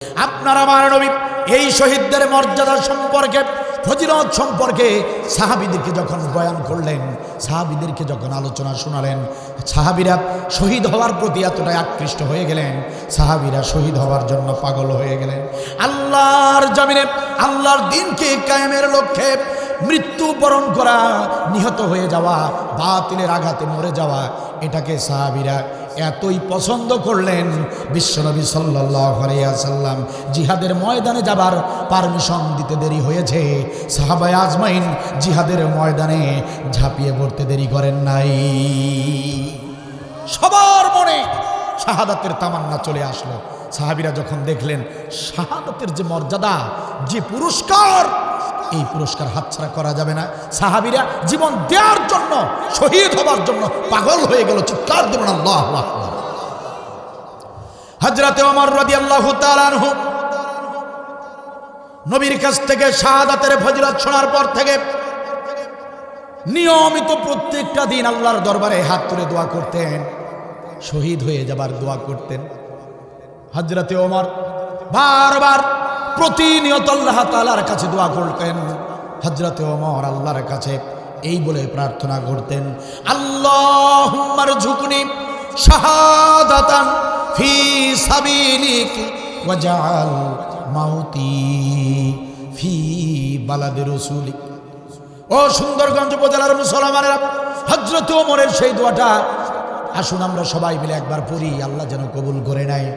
আপনার আমার নবী এই শহীদদের মর্যাদা সম্পর্কে, ফজিলত সম্পর্কে সাহাবীদেরকে যখন বয়ান করলেন, সাহাবীদেরকে যখন আলোচনা শোনালেন, সাহাবীরা শহীদ হওয়ার প্রতি এতটাই আকৃষ্ট হয়ে গেলেন, সাহাবীরা শহীদ হওয়ার জন্য পাগল হয়ে গেলেন। আল্লাহর জমিনে আল্লাহর দ্বীনকে কায়েমের লক্ষ্যে মৃত্যুবরণ করা, নিহত হয়ে যাওয়া, বাতিলের আঘাতে মরে যাওয়া, এটাকে সাহাবীরা এতই পছন্দ করলেন, বিশ্বনবী সাল্লাল্লাহু আলাইহি ওয়াসাল্লাম জিহাদের ময়দানে যাবার পারমিশন দিতে দেরি হয়েছে, সাহাবায়ে আজমাইন জিহাদের ময়দানে ঝাঁপিয়ে পড়তে দেরি করেন নাই। সবার মনে শাহাদাতের তামান্না চলে আসলো। সাহাবীরা যখন দেখলেন শাহাদাতের যে মর্যাদা, যে পুরস্কার, এই পুরস্কার হাতছাড়া করা যাবে না, সাহাবীরা জীবন দেওয়ার জন্য, শহীদ হবার জন্য পাগল হয়ে গেল। চিৎকার দেবেন আল্লাহু আকবার। হযরতে ওমর রাদিয়াল্লাহু তাআলা আনহু নবীর কাছ থেকে শাহাদাতের ফজিলত শোনার পর থেকে নিয়মিত প্রত্যেকটা দিন আল্লাহর দরবারে হাত তুলে দোয়া করতেন, শহীদ হয়ে যাবার দোয়া করতেন। হযরতে ওমর বারবার প্রতিনিয়ত আল্লাহ তাআলার কাছে দোয়া করতেন। হযরতে ওমর আল্লাহর কাছে এই বলে প্রার্থনা করতেন, আল্লাহুম্মা রযুকনি শাহাদাতান ফি সাবিলিক ওয়াজআল মাউতি ফি বালাদি রাসূলিক। ও সুন্দরগঞ্জ উপজেলার মুসলমানেরা, হযরতে ওমরের সেই দোয়াটা আসুন আমরা সবাই মিলে একবার পড়ি, আল্লাহ যেন কবুল করে নেয়।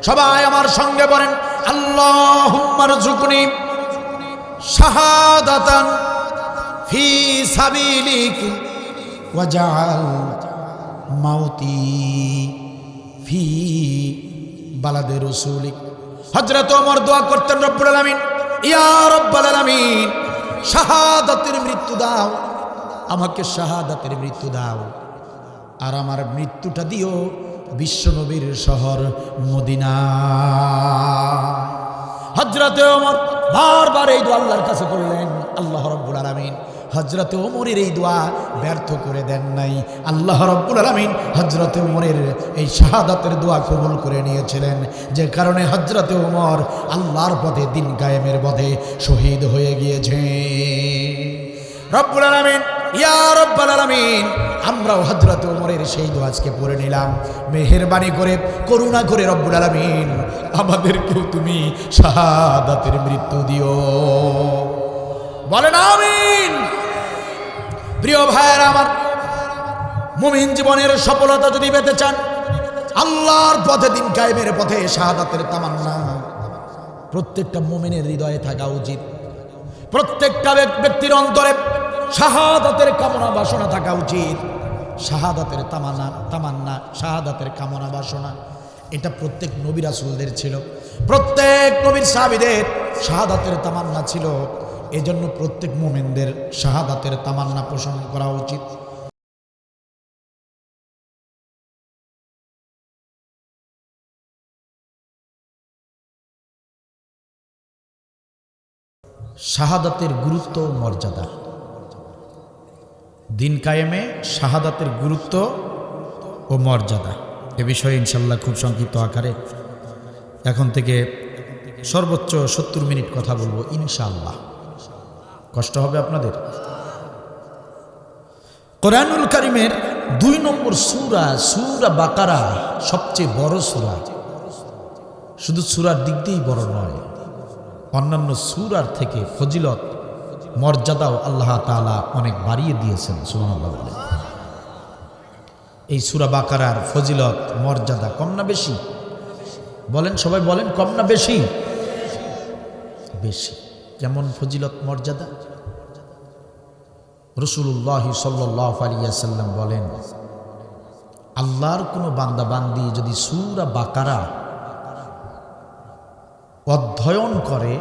সবাই আমার সঙ্গে বলেন, আল্লাহুম্মা রযুকনি শাহাদাতান ফি সাবিলিক ওয়াজআল মাউতি ফি বালাদি রাসূলিক। হযরত ওমর দোয়া করতেন, রব্বুল আলামিন, ইয়া রব্বুল আলামিন, শাহাদাতের মৃত্যু দাও, আমাকে শাহাদাতের মৃত্যু দাও, আর আমার মৃত্যুটা দিও বিশ্বনবীর শহর মদিনা। হযরতে ওমর বারবার এই দোয়া আল্লাহর কাছে করলেন। আল্লাহ রাব্বুল আলামিন হযরতে ওমরের এই দোয়া ব্যর্থ করে দেন নাই। আল্লাহ রাব্বুল আলামিন হযরতে ওমরের এই শাহাদাতের দোয়া কবুল করে নিয়েছিলেন, যে কারণে হযরতে ওমর আল্লাহর পথে, দিন কায়েমের পথে শহীদ হয়ে গিয়েছে। রব্বুল আলামিন, ইয়া রব্বুল আলামিন, আমরাও হযরত ওমরের সেই দোয়া আজকে পড়ে নিলাম। মেহেরবানি করে, করুণা করে রব্বুল আলামিন আমাদেরকেও তুমি শাহাদাতের মৃত্যু দিও। বলেন আমিন। প্রিয় ভাইয়েরা আমার, মুমিন জীবনের সফলতা যদি পেতে চান, আল্লাহর পথে, দিন কায়েমের পথে শাহাদাতের তামান্না প্রত্যেকটা মুমিনের হৃদয়ে থাকা উচিত। প্রত্যেকটা ব্যক্তির অন্তরে শাহাদাতের কামনা বাসনা থাকা উচিত। শাহাদাতের তামান্না, শাহাদাতের কামনা বাসনা, এটা প্রত্যেক নবী রাসূলদের ছিল, প্রত্যেক নবীর সাহাবীদের শাহাদাতের তামান্না ছিল। এজন্য প্রত্যেক মুমিনদের শাহাদাতের তামান্না পোষণ করা উচিত। শাহাদাতের গুরুত্ব ও মর্যাদা, দিন কায়েমে শাহাদাতের গুরুত্ব ও মর্যাদা, এ বিষয়ে ইনশাল্লাহ খুব সংক্ষিপ্ত আকারে এখন থেকে সর্বোচ্চ 70 মিনিট কথা বলবো ইনশাআল্লাহ। কষ্ট হবে আপনাদের। কোরআনুল কারীমের 2 নম্বর সূরা, সূরা বাকারা সবচেয়ে বড় সূরা। শুধু সূরার দিক দিয়েই বড় নয়, অন্যান্য সূরার থেকে ফজিলত, মর্যাদাও আল্লাহ তাআলা অনেক বাড়িয়ে দিয়েছেন। সুবহানাল্লাহ বলেন। এই সূরা বাকারার ফজিলত, মর্যাদা কম না বেশি? বলেন, সবাই বলেন, কম না বেশি? বেশি। কেমন ফজিলত, মর্যাদা? রাসূলুল্লাহ সাল্লাল্লাহু আলাইহি ওয়াসাল্লাম বলেন, আল্লাহর কোনো বান্দা বান্দি যদি সূরা বাকারা অধ্যয়ন করে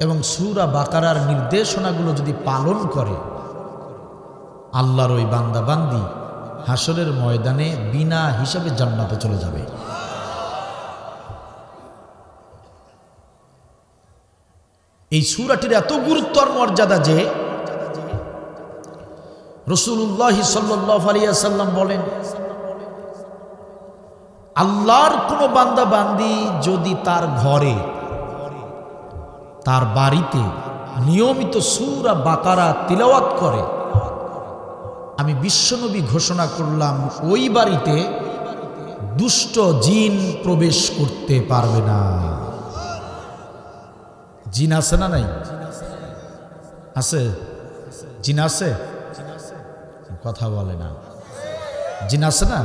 এবং সূরা বাকারার নির্দেশনাগুলো যদি পালন করে, আল্লাহর ওই বান্দা বান্দি হাসরের ময়দানে বিনা হিসাবে জান্নাতে চলে যাবে। এই সূরাটির এত গুরুত্ব আর মর্যাদা যে রাসূলুল্লাহ সাল্লাল্লাহু আলাইহি ওয়াসাল্লাম বলেন, আল্লাহর কোনো বান্দা বান্দি যদি তার ঘরে, তার বাড়িতে নিয়মিত সূরা বাকারা তিলাওয়াত করে, আমি বিশ্বনবী ঘোষণা করলাম ওই বাড়িতে দুষ্ট জিন প্রবেশ করতে পারবে না। জিন আছে না নাই? আছে? জিন আছে? কথা বলে না। জিন আছে না?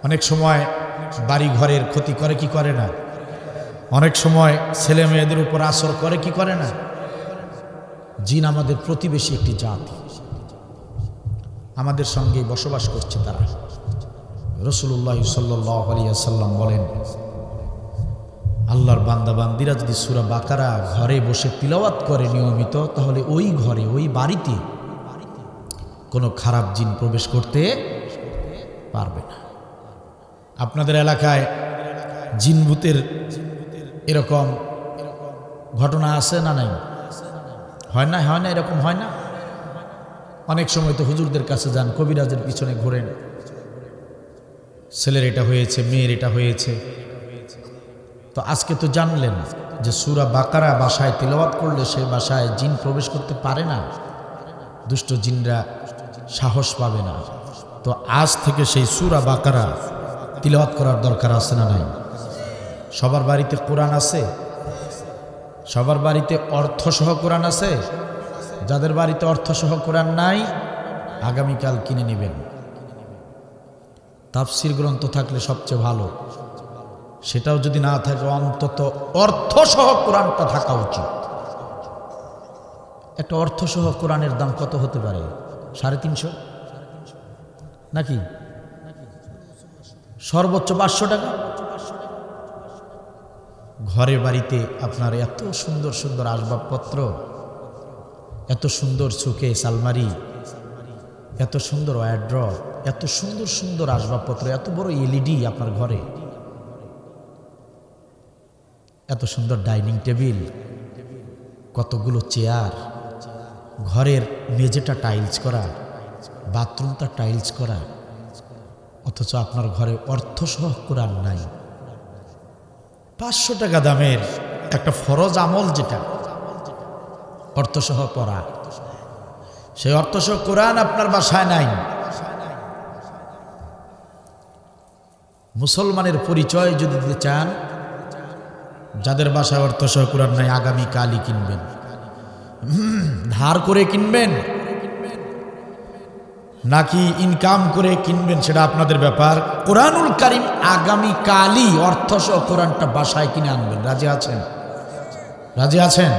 অনেক সময় বাড়ি ঘরের ক্ষতি করে কি করে না? অনেক সময় ছেলে মেয়েদের উপর আসর করে কি করে না? জিন আমাদের প্রতিবেশী একটি জাতি, আমাদের সঙ্গে বসবাস করছে তারা। রাসূলুল্লাহ সাল্লাল্লাহু আলাইহি ওয়াসাল্লাম বলেন, আল্লাহর বান্দা বান্দিরা যদি সূরা বাকারা ঘরে বসে তিলাওয়াত করে নিয়মিত, তাহলে ওই ঘরে, ওই বাড়িতে কোনো খারাপ জিন প্রবেশ করতে পারবে না। আপনাদের এলাকায় জিন ভূতের এরকম ঘটনা আছে না নাই? হয় না? হয় না? এরকম হয় না? অনেক সময় তো হুজুরদের কাছে যান, কবিরাজের পিছনে ঘোরেন, ছেলের এটা হয়েছে, মেয়ের এটা হয়েছে। তো আজকে তো জানলেন যে সূরা বাকারা বাসায় তিলাওয়াত করলে সে বাসায় জিন প্রবেশ করতে পারে না, দুষ্ট জিনরা সাহস পাবে না। তো আজ থেকে সেই সূরা বাকারা তিলাওয়াত করার দরকার আছে না নাই? সবার বাড়িতে কোরআন আছে? সবার বাড়িতে অর্থসহ কোরআন আছে? যাদের বাড়িতে অর্থসহ কোরআন নাই, আগামীকাল কিনে নেবেন। তাফসির গ্রন্থ থাকলে সবচেয়ে ভালো, সেটাও যদি না থাকে অন্তত অর্থসহ কোরআনটা থাকা উচিত। একটা অর্থসহ কোরআনের দাম কত হতে পারে? 350 নাকি? সর্বোচ্চ 500 টাকা। ঘরে বাড়িতে আপনার এত সুন্দর সুন্দর আসবাবপত্র, এত সুন্দর সুকেস, আলমারি, এত সুন্দর ওয়ারড্রপ, এত সুন্দর সুন্দর আসবাবপত্র, এত বড় এলইডি আপনার ঘরে, এত সুন্দর ডাইনিং টেবিল, কতগুলো চেয়ার, ঘরের মেঝেটা টাইলস করা, বাথরুমটা টাইলস করা, অথচ আপনার ঘরে অর্থসহ কোরআন নাই। 500 টাকা দামের একটা ফরজ আমল যেটা অর্থসহ পড়া, সেই অর্থসহ কোরআন আপনার বাসায় নাই। মুসলমানের পরিচয় যদি দিতে চান, যাদের বাসায় অর্থসহ কোরআন নাই, আগামী কালই কিনবেন। ধার করে কিনবেন নাকি ইনকাম করে কিনবেন সেটা আপনাদের ব্যাপার। কোরআনুল কারীম আগামী কালই অর্থসহ কোরআনটা বাসায় কিনে আনবেন। রাজি আছেন? রাজি আছেন?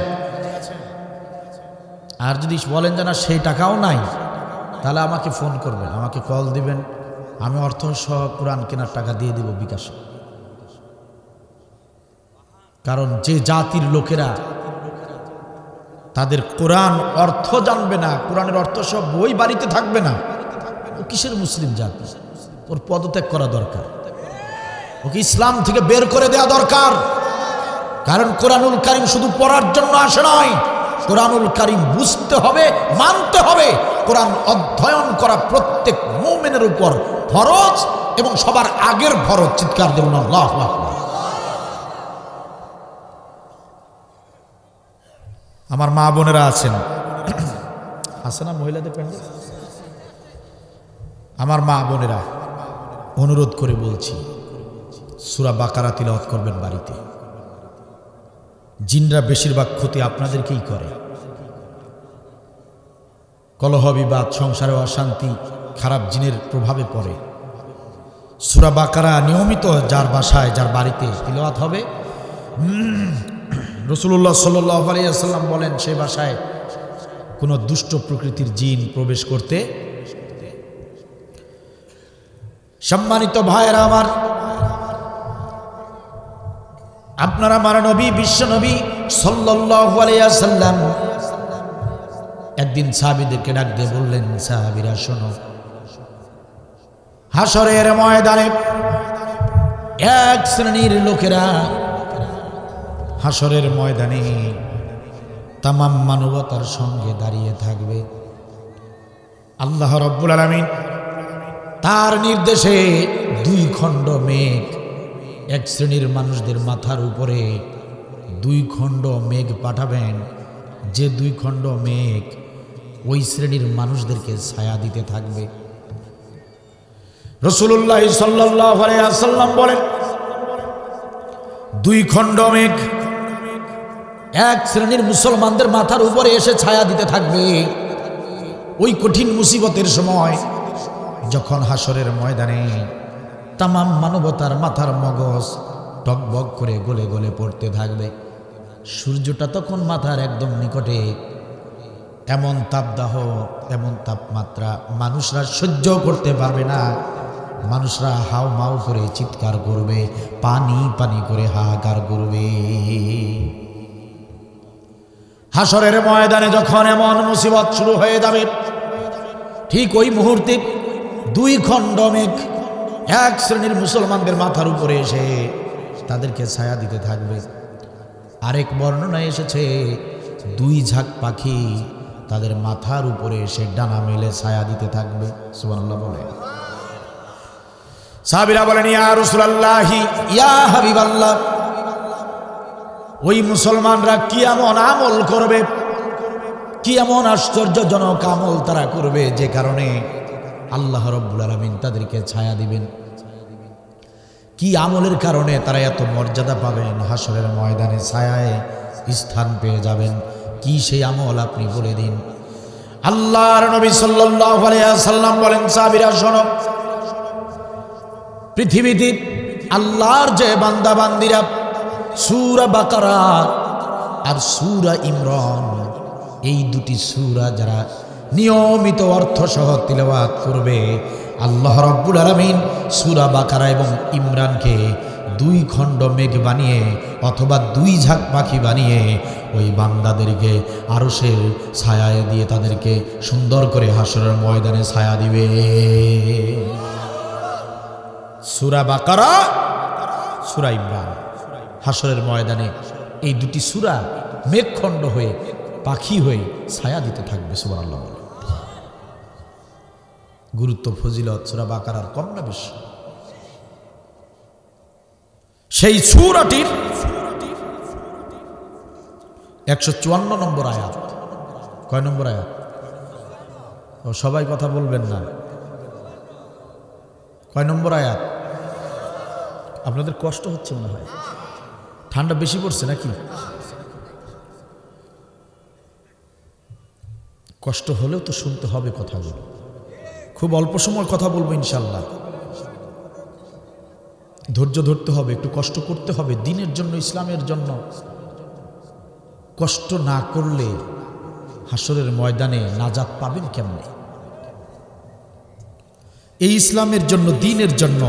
আর যদি বলেন যে না সেই টাকাও নাই, তাহলে আমাকে ফোন করবেন, আমাকে কল দিবেন, আমি অর্থসহ কোরআন কেনার টাকা দিয়ে দিব বিকাশে। কারণ যে জাতির লোকেরা তাদের কোরআন অর্থ জানবে না, কোরআনের অর্থ সব বই বাড়িতে থাকবে না, ও কিসের মুসলিম জাতি? ওর পদত্যাগ করা দরকার, ওকে ইসলাম থেকে বের করে দেওয়া দরকার। কারণ কোরআনুল কারীম শুধু পড়ার জন্য আসে নয়, কোরআনুল কারীম বুঝতে হবে, মানতে হবে। কোরআন অধ্যয়ন করা প্রত্যেক মুমিনের উপর ফরজ এবং সবার আগের ফরজ। চিৎকার দেবেন আল্লাহু আকবার। আমার মা বোনেরা আছেন, আছে না মহিলাদের প্যান্ডেল? আমার মা বোনেরা, অনুরোধ করে বলছি, সূরা বাকারা তিলাওয়াত করবেন বাড়িতে। জিনরা বেশিরভাগ ক্ষতি আপনাদেরকেই করে। কলহ বিবাদ, সংসারে অশান্তি, খারাপ জিনের প্রভাবে পড়ে। সূরা বাকারা নিয়মিত যার বাসায়, যার বাড়িতে তিলাওয়াত হবে, রাসূলুল্লাহ সাল্লাল্লাহু আলাইহি ওয়াসাল্লাম বলেন সেই বাসায় কোনো দুষ্ট প্রকৃতির জিন প্রবেশ করতে। সম্মানিত ভাইয়েরা আমার, আপনারা আমার নবী, বিশ্ব নবী সাল্লাল্লাহু আলাইহি ওয়াসাল্লাম একদিন সাহাবীদেরকে ডাক দিয়ে বললেন, সাহাবীরা শোনো, হাসরের ময়দানে এক শ্রেণীর লোকেরা হাসরের ময়দানে তামাম মানবতার সঙ্গে দাঁড়িয়ে থাকবে। আল্লাহ রাব্বুল আলামিন তার নির্দেশে দুই খণ্ড মেঘ, এক শ্রেণীর মানুষদের মাথার উপরে দুই খণ্ড মেঘ পাঠাবেন, যে দুই খণ্ড মেঘ ওই শ্রেণীর মানুষদেরকে ছায়া দিতে থাকবে। রাসূলুল্লাহ সাল্লাল্লাহু আলাইহি ওয়াসাল্লাম বলেন, দুই খণ্ড মেঘ এক শ্রেণীর মুসলমানদের মাথার উপরে এসে ছায়া দিতে থাকবে। ওই কঠিন মুসিবতের সময় যখন হাসরের ময়দানে তামাম মানবতার মাথার মগজ টকবক করে গলে গলে পড়তে থাকবে, সূর্যটা তখন মাথার একদম নিকটে, এমন তাপদাহ, এমন তাপমাত্রা মানুষরা সহ্য করতে পারবে না। মানুষরা হাউ মাউ করে চিৎকার করবে, পানি পানি করে হাহাকার করবে। হাসরের ময়দানে যখন এমন মুসিবত শুরু হয়ে যাবে, ঠিক ওই মুহূর্তে দুই খণ্ড মেঘ এক শ্রেণীর মুসলমানদের মাথার উপরে এসে তাদেরকে ছায়া দিতে থাকবে। আরেক বর্ণনায় এসেছে দুই ঝাঁক পাখি তাদের মাথার উপরে এসে ডানা মেলে ছায়া দিতে থাকবে। সুবহানাল্লাহ বলে। সাহাবীরা বলেন, ইয়া রাসূলুল্লাহ, ইয়া হাবিবাল্লাহ, ওই মুসলমানরা কি এমন আমল করবে, কি এমন আশ্চর্যজনক আমল তারা করবে যে কারণে আল্লাহ রাব্বুল আলামিন তাদেরকে ছায়া দিবেন? কি আমলের কারণে তারা এত মর্যাদা পাবেন, হাসরের ময়দানে ছায়ায় স্থান পেয়ে যাবেন? কি সেই আমল আপনি বলে দিন। আল্লাহর নবী সাল্লাল্লাহু আলাইহি ওয়াসাল্লাম বলেন, সাহাবীরা শোনো, পৃথিবীতে আল্লাহর যে বান্দা বান্দিরা সূরা বাকারা আর সূরা ইমরান, এই দুটি সূরা যারা নিয়মিত অর্থ সহ তিলাওয়াত করবে, আল্লাহ রাব্বুল আলামিন সূরা বাকারা এবং ইমরানকে দুই খণ্ড মেঘ বানিয়ে অথবা দুই ঝাঁক পাখি বানিয়ে ওই বান্দাদেরকে আরশের ছায়ায় দিয়ে তাদেরকে সুন্দর করে হাসরের ময়দানে ছায়া দিবে। সূরা বাকারা, সূরা ইমরান, হাসরের ময়দানে এই দুটি সূরা মেঘখণ্ড হয়ে পাখি হয়ে ছায়া দিতে থাকবে। সুবহানাল্লাহ বলে। গুরুত্ব ফজিলত সূরা বাকারার কম না বেশি? সেই সূরাটির 154 নম্বর আয়াত। কয় নম্বর আয়াত? ও সবাই কথা বলবেন না। কয় নম্বর আয়াত? আপনাদের কষ্ট হচ্ছে মনে হয়, ঠান্ডা বেশি পড়ছে নাকি? কষ্ট হলেও তো শুনতে হবে কথাগুলো। খুব অল্প সময় কথা বলবো ইনশাল্লাহ। ধৈর্য ধরতে হবে, একটু কষ্ট করতে হবে দ্বীনের জন্য, ইসলামের জন্য। কষ্ট না করলে হাসরের ময়দানে নাজাত পাবেন কেমনে? এই ইসলামের জন্য, দ্বীনের জন্য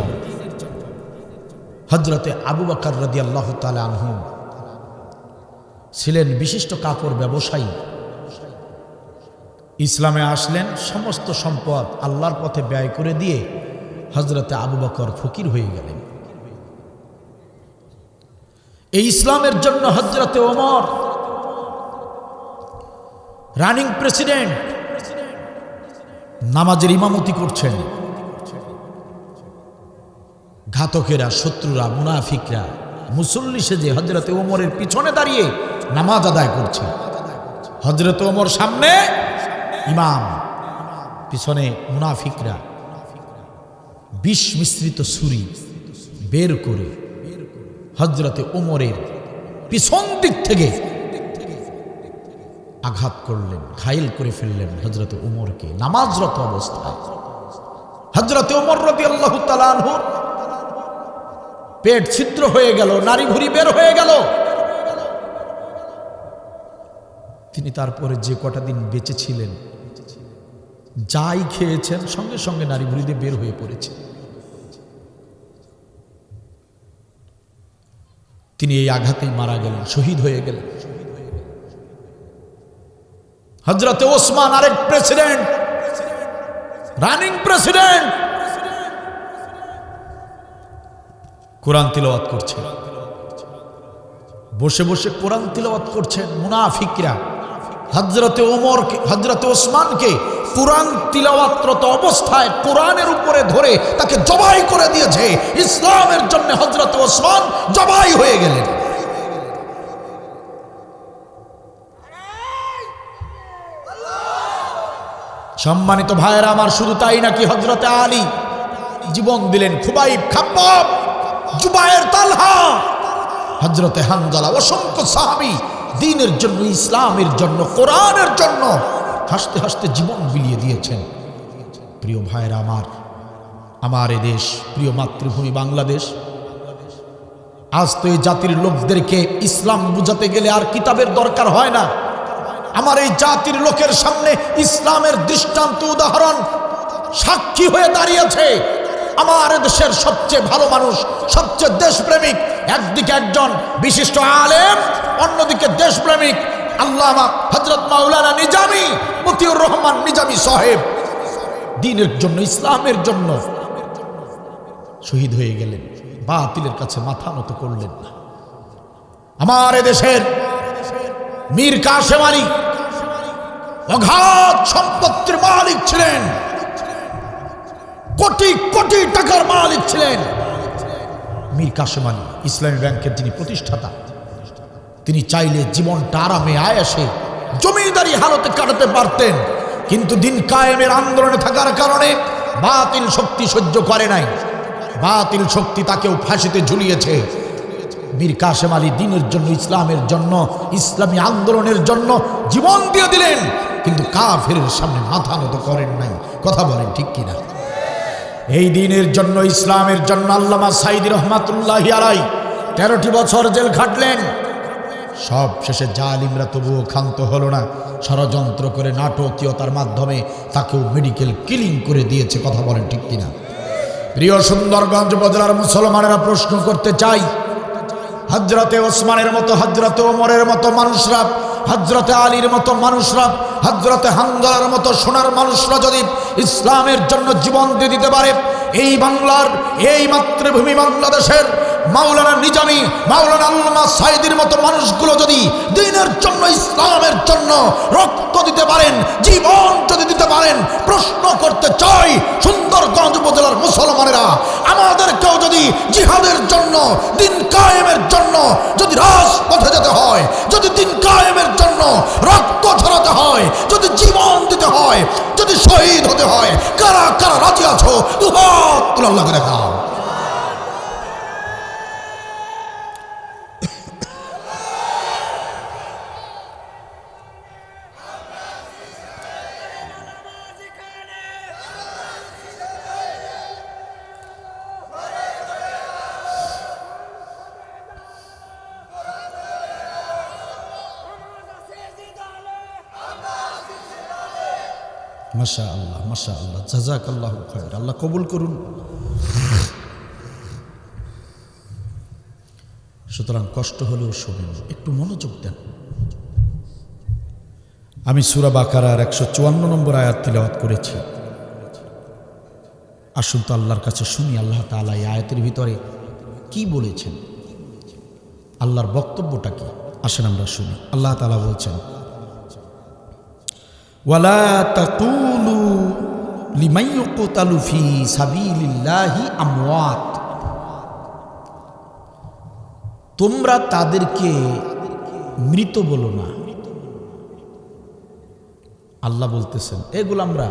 হযরতে আবু বকর রাদিয়াল্লাহু তাআলা আনহু ছিলেন বিশিষ্ট কাপড় ব্যবসায়ী। ইসলামে আসলেন, সমস্ত সম্পদ আল্লাহর পথে ব্যয় করে দিয়ে হযরতে আবু বকর ফকির হয়ে গেলেন। এই ইসলামের জন্য হযরতে ওমর রানিং প্রেসিডেন্ট, নামাজের ইমামতি করছেন। ঘাতকেরা, শত্রুরা, মুনাফিকরা মুসল্লি সেজে হযরতে ওমরের পিছনে দাঁড়িয়ে নামাজ আদায় করছে। হযরতে ওমর সামনে ইমাম, পিছনে মুনাফিকরা বিষ মিশ্রিত ছুরি বের করে হযরতে ওমরের পিছন দিক থেকে আঘাত করলেন, ঘায়েল করে ফেললেন হযরতে ওমরকে নামাজরত অবস্থায়। হযরতে ওমর রাদিয়াল্লাহু তাআলা আনহু পেট ছিদ্র হয়ে গেল, নাড়ি ভুঁড়ি বের হয়ে গেল। তিনি তারপরে যে কটা দিন বেঁচে ছিলেন, যাই খেয়েছেন সঙ্গে সঙ্গে নাড়ি ভুঁড়ি দিয়ে বের হয়ে পড়েছে। তিনি এই আঘাতেই মারা গেলেন, শহীদ হয়ে গেলেন। হযরতে ওসমান, আরেক প্রেসিডেন্ট, রানিং প্রেসিডেন্ট, কোরআন তিলাওয়াত করছেন, বসে বসে কোরআন তিলাওয়াত করছেন। মুনাফিকরা হযরতে ওমরকে, হযরতে ওসমানকে কুরআন তিলাওয়াতরত অবস্থায় কোরআনের উপরে ধরে তাকে জবাই করে দিয়েছে। ইসলামের জন্য হযরতে ওসমান জবাই হয়ে গেলেন। সম্মানিত ভাইয়েরা আমার, শুধু তাই নাকি, হযরতে আলী জীবন দিলেন, খুবাইব, খাব্বাব, জুবায়ের, তালহা, হযরতে হানজালা, অসংখ্য সাহাবী দ্বীনের জন্য, ইসলামের জন্য, কোরআনের জন্য হাসতে হাসতে জীবন বিলিয়ে দিয়েছেন। প্রিয় ভাইয়েরা আমার, আমার এ দেশ, প্রিয় মাতৃভূমি বাংলাদেশ, আজ তো এই জাতির লোকদেরকে ইসলাম বুঝাতে গেলে আর কিতাবের দরকার হয় না। আমার এই জাতির লোকের সামনে ইসলামের দৃষ্টান্ত, উদাহরণ, সাক্ষী হয়ে দাঁড়িয়েছে আমার দেশের সবচেয়ে ভালো মানুষ, সবচেয়ে দেশপ্রেমিক, একদিকে একজন বিশিষ্ট আলেম, অন্যদিকে দেশপ্রেমিক আল্লামা হযরত মাওলানা নিজামী, মতিউর রহমান নিজামী সাহেব দ্বীনের জন্য, ইসলামের জন্য শহীদ হয়ে গেলেন, বাতিলের কাছে মাথা নত করলেন না। আমার দেশের মীর কাসেম আলী অগাধ সম্পত্তির মালিক ছিলেন, কোটি কোটি টাকার মালিক ছিলেন। মীর কাসেম আলী ইসলামী ব্যাংকের যিনি প্রতিষ্ঠাতা, তিনি চাইলে জীবনটা আরামে আয়েশে জমিদারি হালতে কাটাতে পারতেন, কিন্তু দিন কায়েমের আন্দোলনে থাকার কারণে বাতিল শক্তি সহ্য করে নাই, বাতিল শক্তি তাকেও ফাঁসিতে ঝুলিয়েছে। মীর কাসেম আলী দ্বীনের জন্য, ইসলামের জন্য, ইসলামী আন্দোলনের জন্য জীবন দিয়ে দিলেন, কিন্তু কাফেরের সামনে মাথা নত করেন নাই। কথা বলেন ঠিক কিনা? এই দ্বীনের জন্য, ইসলামের জন্য আল্লামা সাঈদী রহমাতুল্লাহি আলাইহি 13টি বছর জেল খাটলেন। সব শেষে জালিমরা তবুও ক্ষান্ত হলো না, ষড়যন্ত্র করে নাটকীয়তার মাধ্যমে তাকেও মেডিকেল কিলিং করে দিয়েছে। কথা বলেন ঠিক কিনা? প্রিয় সুন্দরগঞ্জ উপজেলার মুসলমানেরা, প্রশ্ন করতে চাই, হযরতে ওসমানের মতো, হযরতে ওমরের মতো মানুষরা, হযরতে আলীর মতো মানুষরা, হযরতে হানজালার মতো সোনার মানুষরা যদি ইসলামের জন্য জীবন দিয়ে দিতে পারে, এই বাংলার, এই মাতৃভূমি বাংলাদেশের মাওলানা নিজামী, মাওলানা আল্লামা সাঈদীর মতো মানুষগুলো যদি দ্বীনের জন্য, ইসলামের জন্য রক্ত দিতে পারেন, জীবন যদি দিতে পারেন, প্রশ্ন করতে চাই, সুন্দরগঞ্জ উপজেলার মুসলমানেরা, আমাদেরকেও যদি জিহাদের জন্য, দ্বীন কায়েমের জন্য যদি রাজপথে যেতে হয়, যদি দ্বীন কায়েমের জন্য রক্ত ঝরাতে হয়, যদি জীবন দিতে হয়, যদি শহীদ হতে হয়, কারা কারা রাজি আছো? দুহাত তুলে আল্লাহকে দেখাও। মাশাআল্লাহ, মাশাআল্লাহ, জাযাকাল্লাহু খায়র, আল্লাহ কবুল করুন। সুতরাং কষ্ট হলেও শুনুন, একটু মনোযোগ দেন। আমি সূরা বাকারার 154 নম্বর আয়াত তিলাওয়াত করেছি। আসুন তো আল্লাহর কাছে শুনি, আল্লাহ তাআলা এই আয়াতের ভিতরে কি বলেছেন, আল্লাহর বক্তব্যটা কি। আসেন আমরা শুনি। আল্লাহ তাআলা বলছেন, ওয়ালা তাকুলু লিমান ইউকতালু ফি সাবিলিল্লাহি আমওয়াত, তোমরা তাদেরকে মৃত বলো না। আল্লাহ বলতেছেন, এ গোলামরা,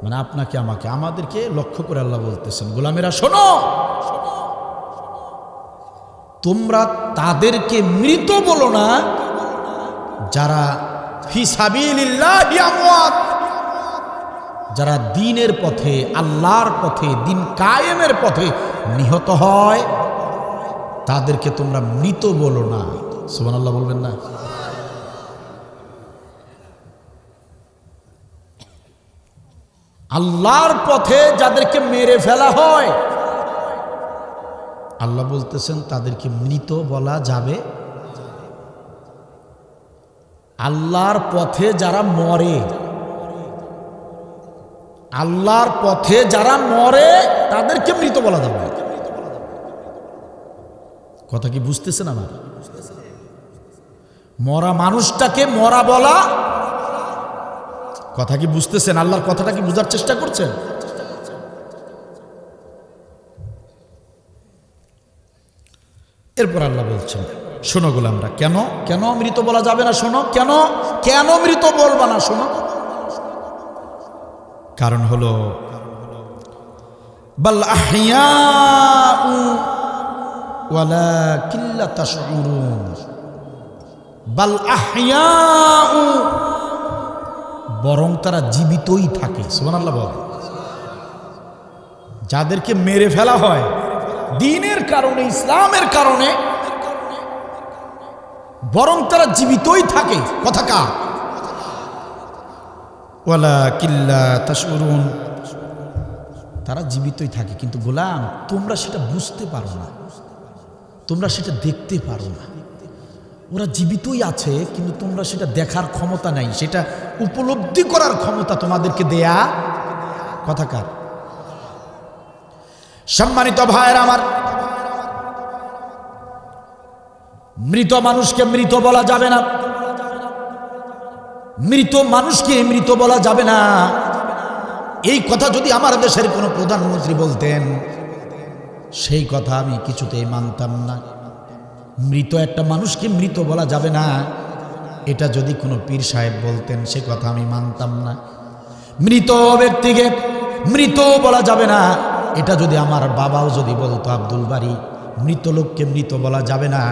মানে আপনাকে, আমাকে, আমাদেরকে লক্ষ্য করে আল্লাহ বলতেছেন, গোলামেরা শোনো, তোমরা তাদেরকে মৃত বলো না যারা ফি সাবিলিল্লাহি আমওয়াত, যারা দ্বীনের পথে, আল্লাহর পথে, দ্বীন কায়েমের পথে নিহত হয়, তাদেরকে তোমরা মৃত বলো না। সুবহানাল্লাহ বলবেন না? আল্লাহর পথে যাদেরকে মেরে ফেলা হয়, আল্লাহ বলতেছেন তাদেরকে মৃত বলা যাবে। আল্লাহর পথে যারা মরে, আল্লাহর পথে যারা মরে তাদেরকে মৃত বলা যাবে। কথা কি বুঝতেছেন আমার? মরা মানুষটাকে মরা বলা, কথা কি বুঝতেছেন? আল্লাহর কথাটা কি বুঝার চেষ্টা করছেন? এরপর আল্লাহ বলছেন, শোনো গোলামরা, কেন কেন মৃত বলা যাবে না? শোনো, কেন কেন মৃত বলবা না? শোনো, কারণ হলো বাল আহইয়াউ ওয়ালাকিন লা তাশউরুন। বাল আহইয়াউ, বরং তারা জীবিতই থাকে। সুবহানাল্লাহ বলে। যাদেরকে মেরে ফেলা হয় দ্বীনের কারণে, ইসলামের কারণে, বরং তারা জীবিতই থাকে। কথা কার? ওয়ালাকিন লা তাশউরুন, তারা জীবিতই থাকে, কিন্তু গোলাম তোমরা সেটা বুঝতে পারো না, তোমরা সেটা দেখতে পারো না। ওরা জীবিতই আছে, কিন্তু তোমরা সেটা দেখার ক্ষমতা নাই, সেটা উপলব্ধি করার ক্ষমতা তোমাদেরকে দেয়া। কথা কার? সম্মানিত ভাইয়েরা আমার, মৃত মানুষকে মৃত বলা যাবে না, মৃত মানুষকে মৃত বলা যাবে না। এই কথা যদি আমার দেশের কোনো প্রধানমন্ত্রী বলতেন, সেই কথা আমি কিছুতেই মানতাম না। মৃত একটা মানুষকে মৃত বলা যাবে না, এটা যদি কোনো পীর সাহেব বলতেন, সে কথা আমি মানতাম না। মৃত ব্যক্তিকে মৃত বলা যাবে না, এটা যদি আমার বাবাও যদি বলতো, আব্দুল বারী মৃত লোককে মৃত বলা যাবে না,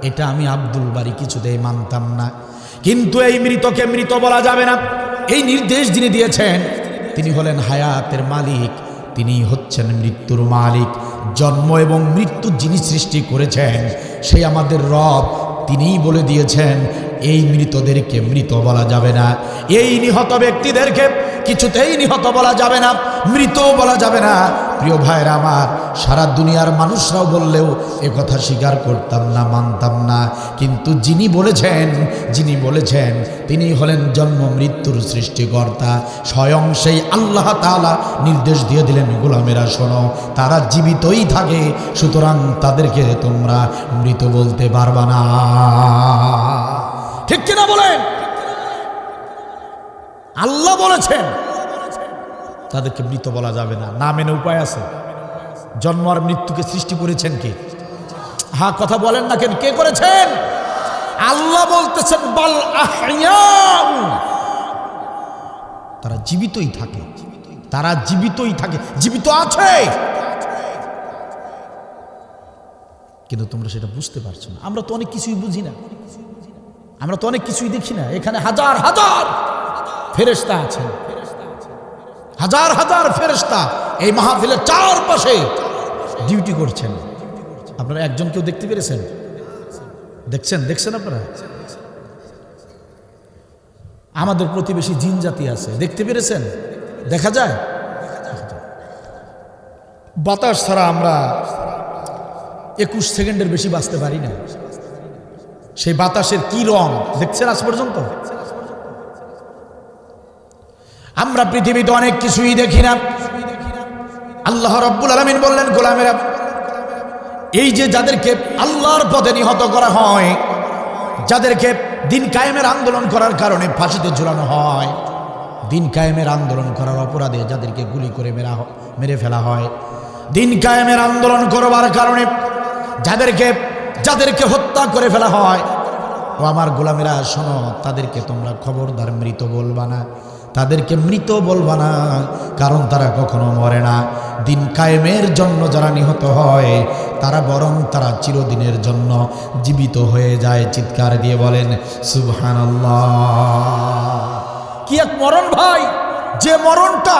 এটা আমি আব্দুল বারী কিছুতেই মানতাম না। কিন্তু এই মৃতকে মৃত বলা যাবে না, এই নির্দেশ যিনি দিয়েছেন তিনি হলেন হায়াতের মালিক, তিনি হচ্ছেন মৃত্যুর মালিক। জন্ম এবং মৃত্যু যিনি সৃষ্টি করেছেন সেই আমাদের রব, তিনিই বলে দিয়েছেন এই মৃতদেরকে মৃত বলা যাবে না, এই নিহত ব্যক্তিদেরকে কিছুতেই নিহত বলা যাবে না, মৃত বলা যাবে না। প্রিয় ভাইরা আমার, সারা দুনিয়ার মানুষরাও বললেও এ কথা স্বীকার করতাম না, মানতাম না। কিন্তু যিনি বলেছেন তিনি হলেন জন্ম মৃত্যুর সৃষ্টিকর্তা, স্বয়ং সেই আল্লাহ তাআলা নির্দেশ দিয়ে দিলেন, গোলামেরা শোনো, তারা জীবিতই থাকে, সুতরাং তাদেরকে তোমরা মৃত বলতে পারবা না। ঠিক কিনা বলেন? আল্লাহ বলেছেন তাদেরকে মৃত বলা যাবে না। না মেনে উপায় আছে? জন্ম আর মৃত্যুকে সৃষ্টি করেছেন কে? হ্যাঁ, কথা বলেন না কেন? কে করেছেন? আল্লাহ বলতেছেন বাল আহইয়াউ, তারা জীবিতই থাকে, তারা জীবিতই থাকে, জীবিত আছে, কিন্তু তোমরা সেটা বুঝতে পারছো না। আমরা তো অনেক কিছুই বুঝি না, আমরা তো অনেক কিছুই দেখি না। এখানে হাজার হাজার ফেরেশতা আছেন, হাজার হাজার ফেরেশতা এই মাহফিলের চারপাশে ডিউটি করছেন। আপনারা একজন কেউ দেখতে পেরেছেন? দেখছেন আপনারা? আমাদের প্রতিবেশী জিন জাতি আছে, দেখতে পেরেছেন? দেখা যায়? বাতাস ছাড়া আমরা 21 সেকেন্ডের বেশি বাঁচতে পারি না। সেই বাতাসের কি রং দেখছেন আজ পর্যন্ত? আমরা পৃথিবীতে অনেক কিছুই দেখি না। আল্লাহ রাব্বুল আলামিন বললেন, গোলামেরা, এই যে যাদেরকে আল্লাহর পথে নিহত করা হয়, যাদেরকে দিন কায়েমের আন্দোলন করার কারণে ফাঁসিতে ঝুলানো হয়, দিন কায়েমের আন্দোলন করার অপরাধে যাদেরকে গুলি করে মেরে ফেলা হয়, দিন কায়েমের আন্দোলন করবার কারণে যাদেরকে হত্যা করে ফেলা হয়, ও আমার গোলামেরা শোনো, তাদেরকে তোমরা খবরদার মৃত বলবা না, তাদেরকে মৃত বলবা না, কারণ তারা কখনো মরে না। দিন কায়েমের জন্য যারা নিহত হয় তারা বরং তারা চিরদিনের জন্য জীবিত হয়ে যায়। চিৎকার দিয়ে বলেন সুবহানাল্লাহ। কি এক মরণ ভাই, যে মরণটা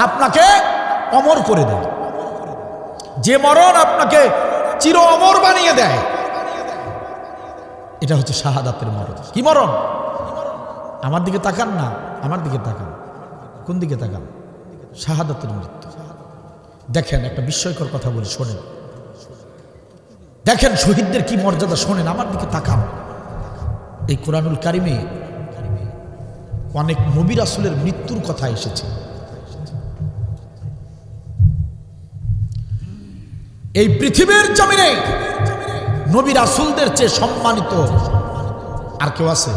আপনাকে অমর করে দেয়, যে মরণ আপনাকে চির অমর বানিয়ে দেয়, এটা হচ্ছে শাহাদাতের মরণ। কি মরণ? আমার দিকে তাকান না, আমার দিকে তাকান। কোন দিকে তাকান? শাহাদাতের মৃত্যু। দেখেন, একটা বিস্ময়কর কথা বলি, শোনেন। দেখেন শহীদদের কি মর্যাদা, শোনেন, আমার দিকে তাকান। এই কোরআনুল কারিমে অনেক নবী রাসূলের মৃত্যুর কথা এসেছে। এই পৃথিবীর জমিনে নবী রাসূলদের চেয়ে সম্মানিত আর কেউ আছে?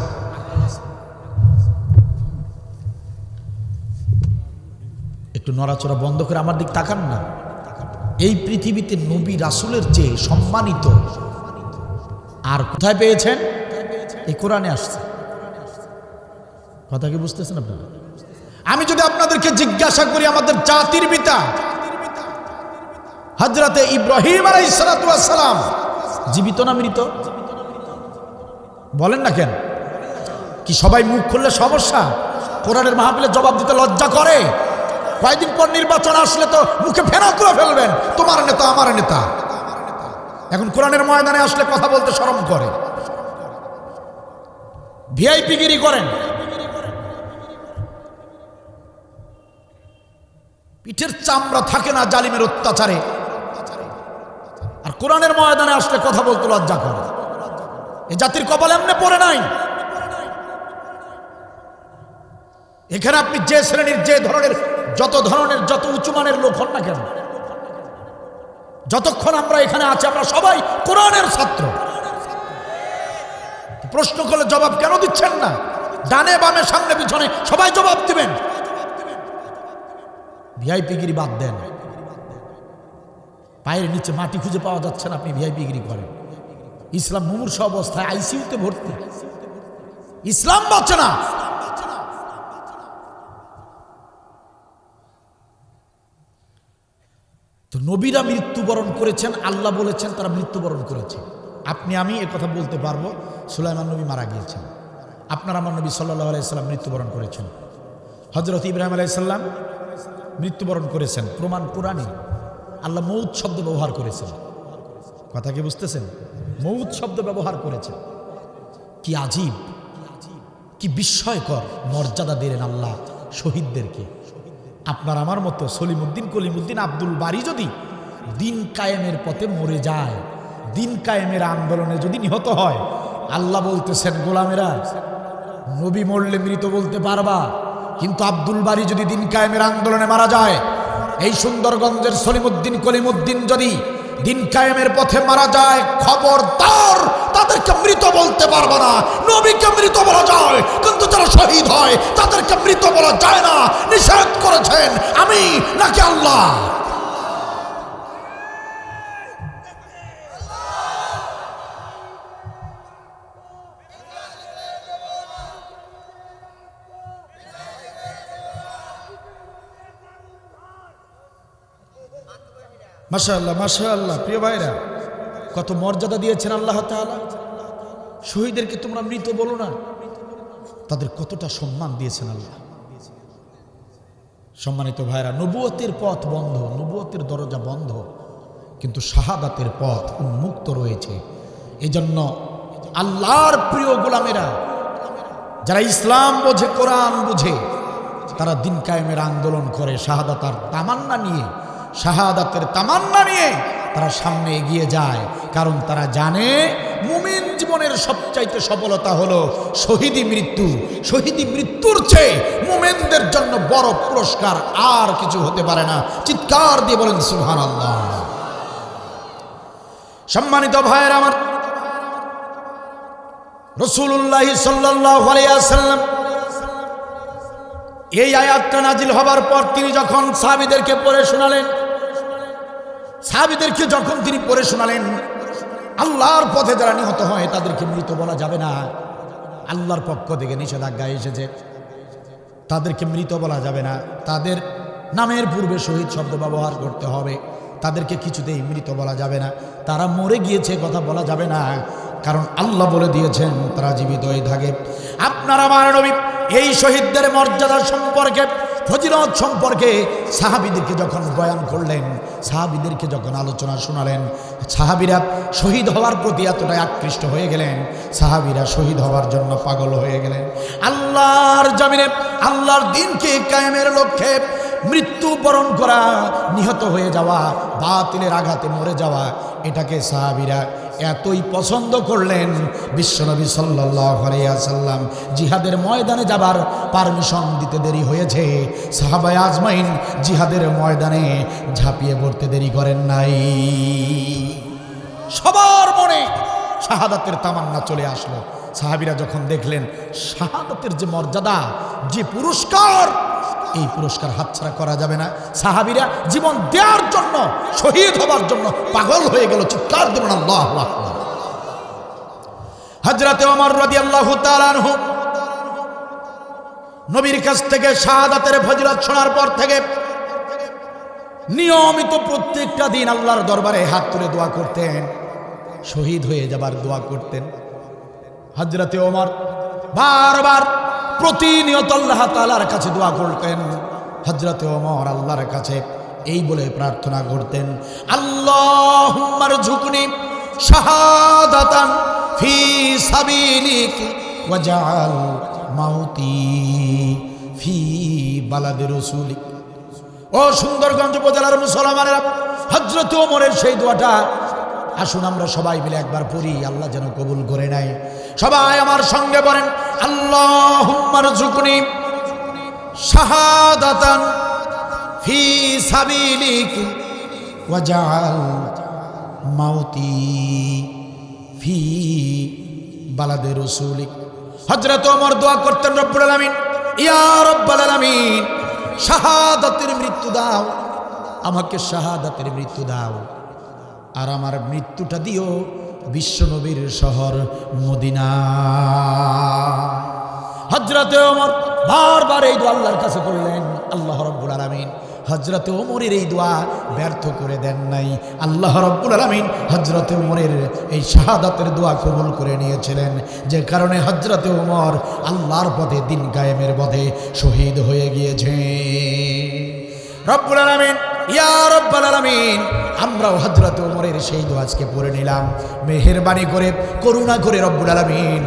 একটু নড়াচড়া বন্ধ করে আমার দিক তাকান না। এই পৃথিবীতে নবী রাসূলের চেয়ে সম্মানিত আর কোথায় পেয়েছেন? এই কোরআনে আসছে। কথা কি বুঝতেছেন আপনারা? আমি যদি আপনাদেরকে জিজ্ঞাসা করি, আমাদের জাতির পিতা হযরতে ইব্রাহিম আলাইহিস সালাতু ওয়াস সালাম জীবিত না মৃত? বলেন না কেন? কি সবাই মুখ খুললে সমস্যা? কোরআনের মাহফিলে জবাব দিতে লজ্জা করে? কয়েকদিন পর নির্বাচন আসলে তো মুখে ফেনা করে ফেলবেন, তোমার নেতা আমার নেতা। এখন কোরআনের ময়দানে আসলে কথা বলতে শরম করে, ভিআইপি গিরি করেন। পিঠের চামড়া থাকে না জালিমের অত্যাচারে, আর কোরআনের ময়দানে আসলে কথা বলতে লজ্জা করে। এ জাতির কপাল এমনি পড়ে নাই। এখানে আপনি যে শ্রেণীর, যে ধরনের, যত উঁচু মানের লোক হন না কেন, যতক্ষণ আমরা এখানে আছি আমরা সবাই কোরআনের ছাত্র। প্রশ্ন করলে জবাব কেন দিচ্ছেন না? ডানে বামে সামনে পিছনে সবাই জবাব দিবেন। ভিআইপিগিরি বাদ দেন। পায়ের নিচে মাটি খুঁজে পাওয়া যাচ্ছে না, আপনি ভিআইপিগিরি করেন। ইসলাম মুমূর্ষ অবস্থায় আইসিইউতে ভর্তি, ইসলাম বাঁচে না। তো নবীরা মৃত্যুবরণ করেছেন, আল্লাহ বলেছেন তারা মৃত্যুবরণ করেছে। আপনি আমি কথা বলতে পারবো সুলাইমান নবী মারা গিয়েছেন, আপনার আমার নবী সাল্লাল্লাহু আলাইহি সাল্লাম মৃত্যুবরণ করেছেন, হযরত ইব্রাহিম আলাইহিস সালাম মৃত্যুবরণ করেছেন। প্রমাণ কোরআনে। আল্লাহ মৌত শব্দ ব্যবহার করেছেন। কথা কি বুঝতেছেন? মৌত শব্দ ব্যবহার করেছেন। কি আজীব, কি বিস্ময়কর মর্যাদা দিলেন আল্লাহ শহীদদেরকে। আপনার আমার মতো সলিমুদ্দিন, কলিমুদ্দিন, আব্দুল বারী যদি দিন কায়েমের পথে মরে যায়, দিন কায়েমের আন্দোলনে যদি নিহত হয়, আল্লাহ বলতেছেন গোলামেরা নবী মরলে মৃত বলতে পারবা, কিন্তু আব্দুল বারী যদি দিন কায়েমের আন্দোলনে মারা যায়, এই সুন্দরগঞ্জের সলিমুদ্দিন, কলিমুদ্দিন যদি দিন কায়েমের পথে মারা যায়, খবরদার তাদেরকে মৃত বলতে পারবে না। নবীকে মৃত বলা যায়, কিন্তু যারা শহীদ হয় তাদেরকে মৃত বলা যায় না। নিষেধ করেছেন আমি নাকি আল্লাহ? মাশাআল্লাহ, মাশাআল্লাহ। প্রিয় ভাইরা, কত মর্যাদা দিয়েছেন আল্লাহ তাআলা। শহীদদেরকে তোমরা মৃত বলো না, তাদের কতটা সম্মান দিয়েছেন আল্লাহ। সম্মানিত ভাইরা, নবুয়তের পথ বন্ধ, নবুয়তের দরজা বন্ধ, কিন্তু শাহাদাতের পথ উন্মুক্ত রয়েছে। এজন্য আল্লাহর প্রিয় গোলামেরা, যারা ইসলাম বোঝে, কোরআন বুঝে, তারা দিন কায়েমের আন্দোলন করে শাহাদাতের তামান্না নিয়ে, শাহাদাতের তামান্না নিয়ে তারা সামনে এগিয়ে যায়। কারণ তারা জানে মুমিন জীবনের সবচাইতে সফলতা হলো শহীদি মৃত্যু। শহীদি মৃত্যুর চেয়ে মুমিনদের জন্য বড় পুরস্কার আর কিছু হতে পারে না। চিৎকার দিয়ে বলেন সুবহানাল্লাহ। সম্মানিত ভাইয়েরা আমার, রাসূলুল্লাহ সাল্লাল্লাহু আলাইহি ওয়াসাল্লাম এই আয়াতটা নাজিল হবার পর তিনি যখন সাহাবীদেরকে পড়ে শোনালেন, সাহাবীদেরকে যখন তিনি পড়ে শোনালেন, আল্লাহর পথে যারা নিহত হয় তাদেরকে মৃত বলা যাবে না। আল্লাহর পক্ষ থেকে নিষেধাজ্ঞা এসেছে, তাদেরকে মৃত বলা যাবে না। তাদের নামের পূর্বে শহীদ শব্দ ব্যবহার করতে হবে। তাদেরকে কিছুতেই মৃত বলা যাবে না। তারা মরে গিয়েছে কথা বলা যাবে না, কারণ আল্লাহ বলে দিয়েছেন তারা জীবিত হয়ে থাকে। আপনার আমার নবী এই শহীদদের মর্যাদা সম্পর্কে, ফজিলত সম্পর্কে সাহাবীদেরকে যখন বয়ান করলেন, সাহাবীদেরকে যখন আলোচনা শোনালেন, সাহাবীরা শহীদ হওয়ার প্রতি এতটাই আকৃষ্ট হয়ে গেলেন, সাহাবীরা শহীদ হওয়ার জন্য পাগল হয়ে গেলেন। আল্লাহর জমিনে আল্লাহর দ্বীনকে কায়েমের লক্ষ্যে মৃত্যুবরণ করা, নিহত হয়ে যাওয়া, বাতিলের আঘাতে মরে যাওয়া, এটাকে সাহাবীরা এতই পছন্দ করলেন, বিশ্বনবী সাল্লাল্লাহু আলাইহি ওয়াসাল্লাম জিহাদের ময়দানে যাবার পারমিশন দিতে দেরি হয়েছে, সাহাবায়ে আজমাইন জিহাদের ময়দানে ঝাঁপিয়ে পড়তে দেরি করেন নাই। সবার মনে শাহাদাতের তামান্না চলে আসলো। সাহাবীরা যখন দেখলেন শাহাদাতের যে মর্যাদা, যে পুরস্কার, এই পুরস্কার হাতছাড়া করা যাবে না। সাহাবীরা জীবন দেওয়ার জন্য, শহীদ হবার জন্য পাগল হয়ে গেল। চিৎকার দেবেন আল্লাহু আকবার। হযরতে ওমর রাদিয়াল্লাহু তাআলা আনহু নবীর কাছ থেকে শাহাদাতের ফজিলত শোনার পর থেকে নিয়মিত প্রত্যেকটা দিন আল্লাহর দরবারে হাত তুলে দোয়া করতেন, শহীদ হয়ে যাবার দোয়া করতেন। হযরতে ওমর বারবার প্রতিনিয়ত আল্লাহ তাআলার কাছে দোয়া করতেন। হযরতে ওমর আল্লাহর কাছে এই বলে প্রার্থনা করতেন, আল্লাহুম্মা রযুকনি শাহাদাতান ফি সাবিলিক ওয়াজআল মাউতি ফি বালাদি রাসূলিক। ও সুন্দরগঞ্জ উপজেলার মুসলমানেরা, হযরত ওমরের সেই দোয়াটা আসুন আমরা সবাই মিলে একবার পড়ি, আল্লাহ যেন কবুল করে নেয়। সবাই আমার সঙ্গে বলেন, আল্লাহুম্মা রযুকনি শাহাদাতান ফি সাবিলিক ওয়াজআল মাউতি ফি বালাদি রাসূলিক। হযরত ওমর দোয়া করতেন, রব্বুল আলামিন, ইয়া রব্বাল আলামিন, শাহাদাতের মৃত্যু দাও, আমাকে শাহাদাতের মৃত্যু দাও, আর আমার মৃত্যুটা দিও বিশ্বনবীর শহর মদিনা। হযরতে ওমর বারবার এই দোয়া আল্লাহর কাছে করলেন। আল্লাহ রাব্বুল আলামিন হযরতে ওমরের এই দোয়া ব্যর্থ করে দেন নাই। আল্লাহ রাব্বুল আলামিন হযরতে ওমরের এই শাহাদাতের দোয়া কবুল করে নিয়েছিলেন, যে কারণে হযরতে ওমর আল্লাহর পথে দিন কায়েমের পথে শহীদ হয়ে গিয়েছে। রব্বুল আলামিন, ইয়া রব্বাল আলামিন, আমরাও হযরত ওমরের সেই দোয়া আজকে পড়ে নিলাম। মেহেরবানি করে, করুণা করে রব্বুল আলামিন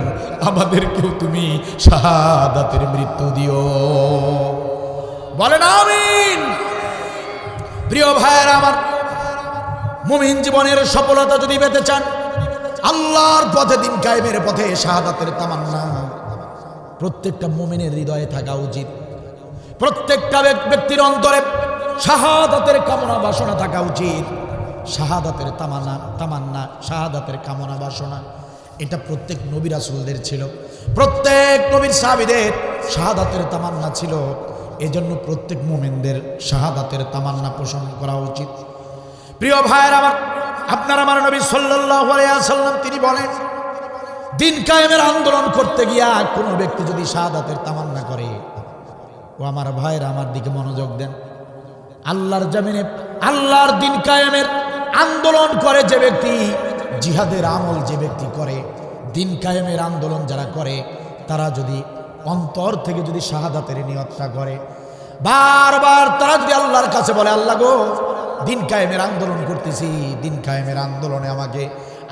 আমাদেরকেও তুমি শাহাদাতের মৃত্যু দিও। বলেন আমিন। প্রিয় ভাইয়েরা আমার, মুমিন জীবনের সফলতা যদি পেতে চান, আল্লাহর পথে দিন কায়েমের পথে শাহাদাতের তামান্না প্রত্যেকটা মুমিনের হৃদয়ে থাকা উচিত। প্রত্যেকটা ব্যক্তির অন্তরে শাহাদাতের কামনা বাসনা থাকা উচিত। শাহাদাতের তামান্না, শাহাদাতের কামনা বাসনা, এটা প্রত্যেক নবী রাসূলদের ছিল, প্রত্যেক নবীর সাহাবীদের শাহাদাতের তামান্না ছিল। এজন্য প্রত্যেক মুমিনদের শাহাদাতের তামান্না পোষণ করা উচিত। প্রিয় ভাইয়েরা আমার, আপনার আমার নবী সাল্লাল্লাহু আলাইহি ওয়াসাল্লাম তিনি বলেন, দিন কায়েমের আন্দোলন করতে গিয়া কোনো ব্যক্তি যদি শাহাদাতের তামান্না করে, ও আমার ভাইয়েরা আমার দিকে মনোযোগ দেন, আল্লাহর জমিনে আল্লাহর দিন কায়েমের আন্দোলন করে যে ব্যক্তি, জিহাদের আমল যে ব্যক্তি করে, দিন কায়েমের আন্দোলন যারা করে, তারা যদি অন্তর থেকে যদি শাহাদাতের নিয়তটা করে, বারবার তারা যদি আল্লাহর কাছে বলে, আল্লাহ গো, দিন কায়েমের আন্দোলন করতেছি, দিন কায়েমের আন্দোলনে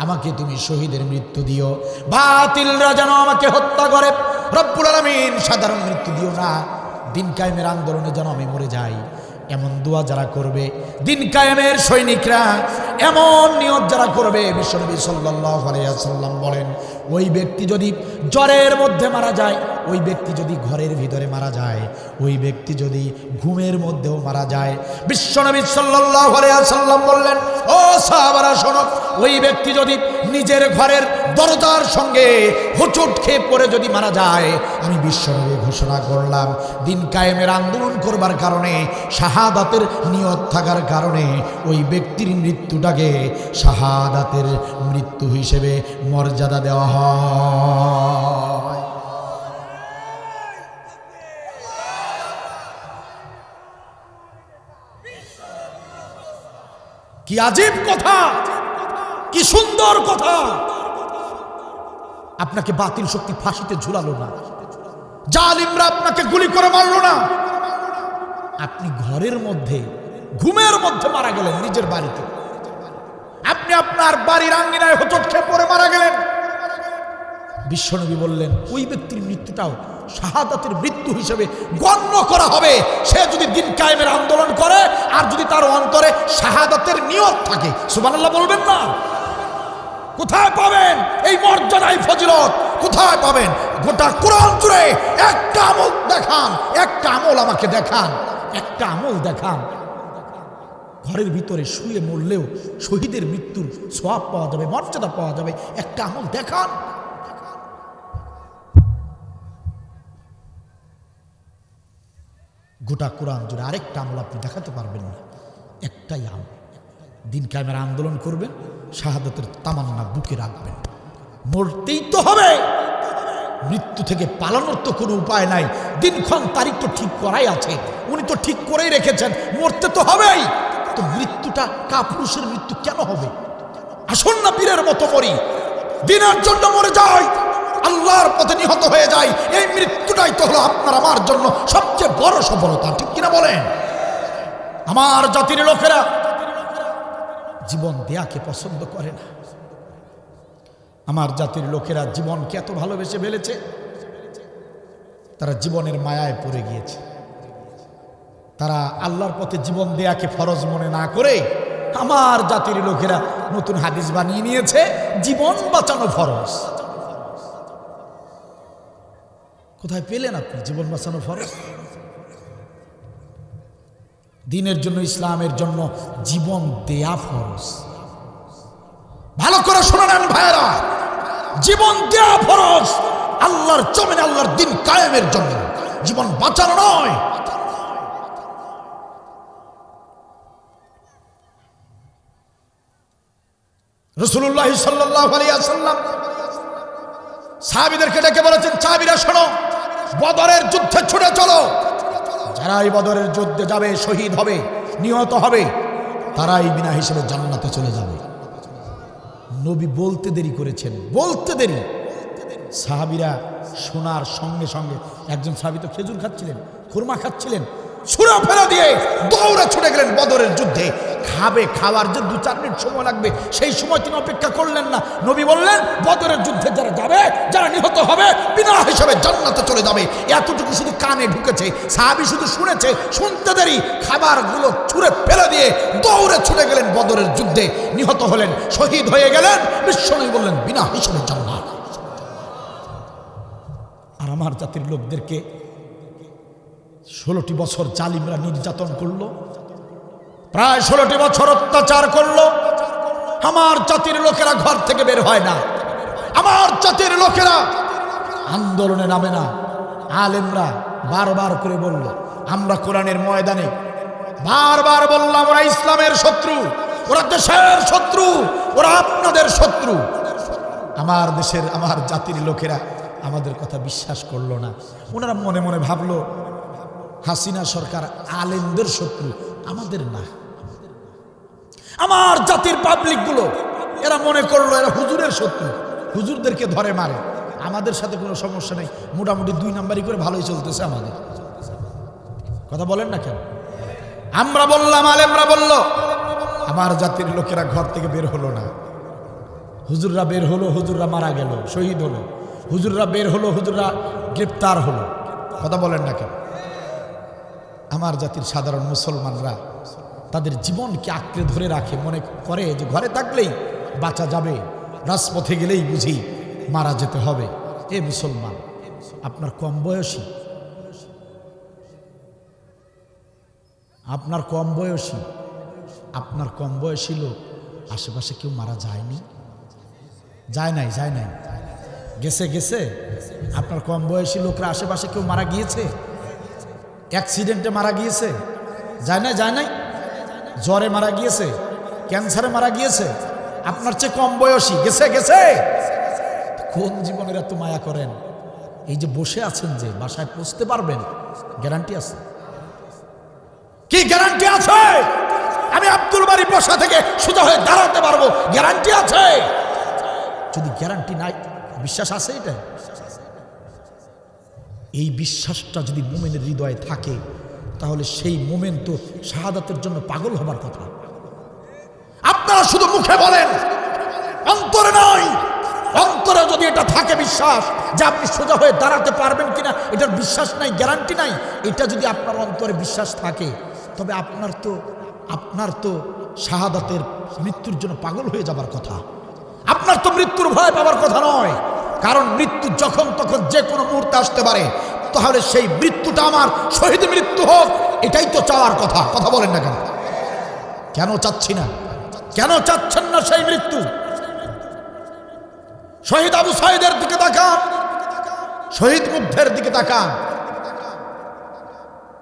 আমাকে তুমি শহীদের মৃত্যু দিও, বাতিলরা যেন আমাকে হত্যা করে, রব্বুল আলামিন সাধারণ মৃত্যু দিও না, দিন কায়েমের আন্দোলনে যেন আমি মরে যাই, এমন দোয়া যারা করবে, দিন কায়েমের সৈনিকরা এমন নিয়ত যারা করবে, বিশ্বনবী সাল্লাল্লাহু আলাইহি ওয়াসাল্লাম বলেন, ওই ব্যক্তি যদি জ্বরের মধ্যে মারা যায়, ওই ব্যক্তি যদি ঘরের ভিতরে মারা যায়, ওই ব্যক্তি যদি ঘুমের মধ্যেও মারা যায়, বিশ্বনবী সাল্লাল্লাহু আলাইহি ওয়াসাল্লাম বললেন, ও সাহাবারা শোনো, ওই ব্যক্তি যদি নিজের ঘরের দরজার সঙ্গে হোঁচট খেয়ে পড়ে যদি মারা যায়, আমি বিশ্বনবী ঘোষণা করলাম, দিন কায়েমের আন্দোলন করবার কারণে, শাহাদাতের নিয়ত থাকার কারণে ওই ব্যক্তির মৃত্যুটাকে শাহাদাতের মৃত্যু হিসেবে মর্যাদা দেওয়া হয়। কি আজীব কথা, কি সুন্দর কথা। আপনাকে বাতিল শক্তি ফাঁসিতে ঝুলালো না, জালিমরা আপনাকে গুলি করে মারলো না, আপনি ঘরের মধ্যে ঘুমের মধ্যে মারা গেলেন, নিজের বাড়িতে আপনি আপনার বাড়ির আঙ্গিনায় হোঁচট খেয়ে পড়ে মারা গেলেন। বিশ্বনবী বললেন, ওই ব্যক্তির মৃত্যুটাও শাহাদাতের মৃত্যু হিসেবে গণ্য করা হবে, সে যদি দিন কায়েমের আন্দোলন করে আর যদি তার অন্তরে শাহাদাতের নিয়ত থাকে। সুবহানাল্লাহ বলবেন না? কোথায় পাবেন এই মর্যাদা, এই ফজিলত কোথায় পাবেন? গোটা কোরআন জুড়ে একটা আমল দেখান, একটা আমল আমাকে দেখান, একটা আমল দেখান। ঘরের ভিতরে শুয়ে মরলেও শহীদের মৃত্যুর সওয়াব পাওয়া যাবে, মর্যাদা পাওয়া যাবে, একটা আমল দেখান। গোটা কোরআন জুড়ে আরেকটা আমল আপনি দেখাতে পারবেন না, একটাই আমল। দিন কায়েমের আন্দোলন করবেন, শাহাদাতের তামান্না বুকে রাখবেন, মরতেই তো হবে, মৃত্যু থেকে পালানোর তো কোনো উপায় নাই। দিনক্ষণ তারিখ তো ঠিক করাই আছে, উনি তো ঠিক করেই রেখেছেন, মরতে তো হবেই। তো মৃত্যুটা কাপুরুষের মৃত্যু কেন হবে? আসুন না বীরের মতো মরি, দিনের জন্য মরে যাই, আল্লাহর পথে নিহত হয়ে যায়। এই মৃত্যুটাই তো হলো আপনার আমার জন্য সবচেয়ে বড় সফলতা, ঠিক কিনা বলেন? আমার জাতির লোকেরা জীবন দেয়াকে পছন্দ করে না। আমার জাতির লোকেরা জীবনকে এত ভালোবেসে ফেলেছে, তারা জীবনের মায়ায় পড়ে গিয়েছে। তারা আল্লাহর পথে জীবন দেয়াকে ফরজ মনে না করে আমার জাতির লোকেরা নতুন হাদিস বানিয়ে নিয়েছে, জীবন বাঁচানো ফরজ। কোথায় পেলেন আপনি জীবন বাঁচানো ফরজ? দিনের জন্য, ইসলামের জন্য জীবন দেয়া ফরজ। ভালো করে শুনে নেন ভাইয়েরা, জীবন দেয়া ফরজ আল্লাহর জমিনে, আল্লাহর দিন কায়েমের জন্য, জীবন বাঁচানো নয়। রাসূলুল্লাহ সাল্লাল্লাহু আলাইহি ওয়াসাল্লাম সাহাবীদেরকে ডেকে বলেছেন, সাহাবীরা শোনো, বদরের যুদ্ধে ছুটে চলো। যারাই বদরের যুদ্ধে যাবে, শহীদ হবে, নিহত হবে, তারাই বিনা হিসেবে জান্নাতে চলে যাবে। নবী বলতে দেরি করেছেন, বলতে দেরি। সাহাবীরা শোনার সঙ্গে সঙ্গে, একজন সাহাবী তো খেজুর খাচ্ছিলেন, খুরমা খাচ্ছিলেন, ছুঁড়া ফেলা দিয়ে দৌড়ে ছুটে গেলেন বদরের যুদ্ধে। খাওয়ার যে 2-4 মিনিট সময় লাগবে, সেই সময় তিনি অপেক্ষা করলেন না। নবী বললেন, বদরের যুদ্ধে যারা যাবে, যারা নিহত হবে, বিনা হিসাবে জান্নাতে চলে যাবে। এতটুকু শুধু কানে ঢুকেছে, সাহাবী শুধু শুনেছে, শুনতে দেরি, খাবারগুলো ছুঁড়ে ফেলে দিয়ে দৌড়ে ছুটে গেলেন বদরের যুদ্ধে, নিহত হলেন, শহীদ হয়ে গেলেন। বিশ্বনবী বললেন, বিনা হিসাবে জান্নাত। আর আমার জাতির লোকদেরকে 16টি বছর জালিমরা নির্যাতন করলো, প্রায় 16টি বছর অত্যাচার করলো। আমার জাতির লোকেরা ঘর থেকে বের হয় না, আমার জাতির লোকেরা আন্দোলনে নামে না। আলেমরা বারবার করে বলল, আমরা কোরআনের ময়দানে বারবার বললাম, ওরা ইসলামের শত্রু, ওরা দেশের শত্রু, ওরা আপনাদের শত্রু। আমার দেশের, আমার জাতির লোকেরা আমাদের কথা বিশ্বাস করলো না। ওনারা মনে মনে ভাবলো, হাসিনা সরকার আলেমদের শত্রু, আমাদের না। আমার জাতির পাবলিক গুলো এরা মনে করলো এরা হুজুরের শত্রু, হুজুরদেরকে ধরে মারে, আমাদের সাথে কোনো সমস্যা নেই, মোটামুটি 2 নাম্বারই করে ভালোই চলতেছে আমাদের। কথা বলেন না কেন? আমরা বললাম, আলেমরা বলল, আমার জাতির লোকেরা ঘর থেকে বের হলো না। হুজুররা বের হলো, হুজুররা মারা গেল, শহীদ হলো। হুজুররা বের হলো, হুজুররা গ্রেপ্তার হলো। কথা বলেন না কেন? আমার জাতির সাধারণ মুসলমানরা তাদের জীবনকে আঁকড়ে ধরে রাখে, মনে করে যে ঘরে থাকলেই বাঁচা যাবে, রাজপথে গেলেই বুঝি মারা যেতে হবে। এ মুসলমান, আপনার কম বয়সী, আপনার কম বয়সী লোক আশেপাশে কেউ মারা যায়নি? যায় নাই? গেছে। আপনার কম বয়সী লোকরা আশেপাশে কেউ মারা গিয়েছে? অ্যাক্সিডেন্টে মারা গিয়েছে? যায় নাই? জ্বরে মারা গিয়েছে? ক্যান্সারে মারা গিয়েছে? আপনার চেয়ে কম বয়সী গেছে। কোন জীবনের এত মায়া করেন? এই যে বসে আছেন, যে বাসায় পৌঁছতে পারবেন, গ্যারান্টি আছে? কি গ্যারান্টি আছে? আমি আব্দুল বাড়ি বসা থেকে সোজা হয়ে দাঁড়াতে পারবো, গ্যারান্টি আছে? যদি গ্যারান্টি নাই, বিশ্বাস আছে? এটা, এই বিশ্বাসটা যদি মুমিনের হৃদয়ে থাকে, তাহলে সেই মুমিন তো শাহাদাতের জন্য পাগল হবার কথা। আপনারা শুধু মুখে বলেন, অন্তরে নয়। অন্তরে যদি এটা থাকে বিশ্বাস যে আপনি সোজা হয়ে দাঁড়াতে পারবেন কিনা, এটার বিশ্বাস নাই, গ্যারান্টি নাই, এটা যদি আপনার অন্তরে বিশ্বাস থাকে, তবে আপনার তো শাহাদাতের, মৃত্যুর জন্য পাগল হয়ে যাবার কথা। আপনার তো মৃত্যুর ভয় পাওয়ার কথা নয়, কারণ মৃত্যু যখন তখন যে কোনো মুহূর্তে আসতে পারে। তাহলে সেই মৃত্যুটা আমার শহীদ মৃত্যু হোক, এটাই তো চাওয়ার কথা। কথা বলেন না কেন? কেন চাচ্ছি না? কেন চাচ্ছেন না সেই মৃত্যু? শহীদ আবু সাঈদের দিকে তাকান, শহীদ মুগ্ধের দিকে তাকান।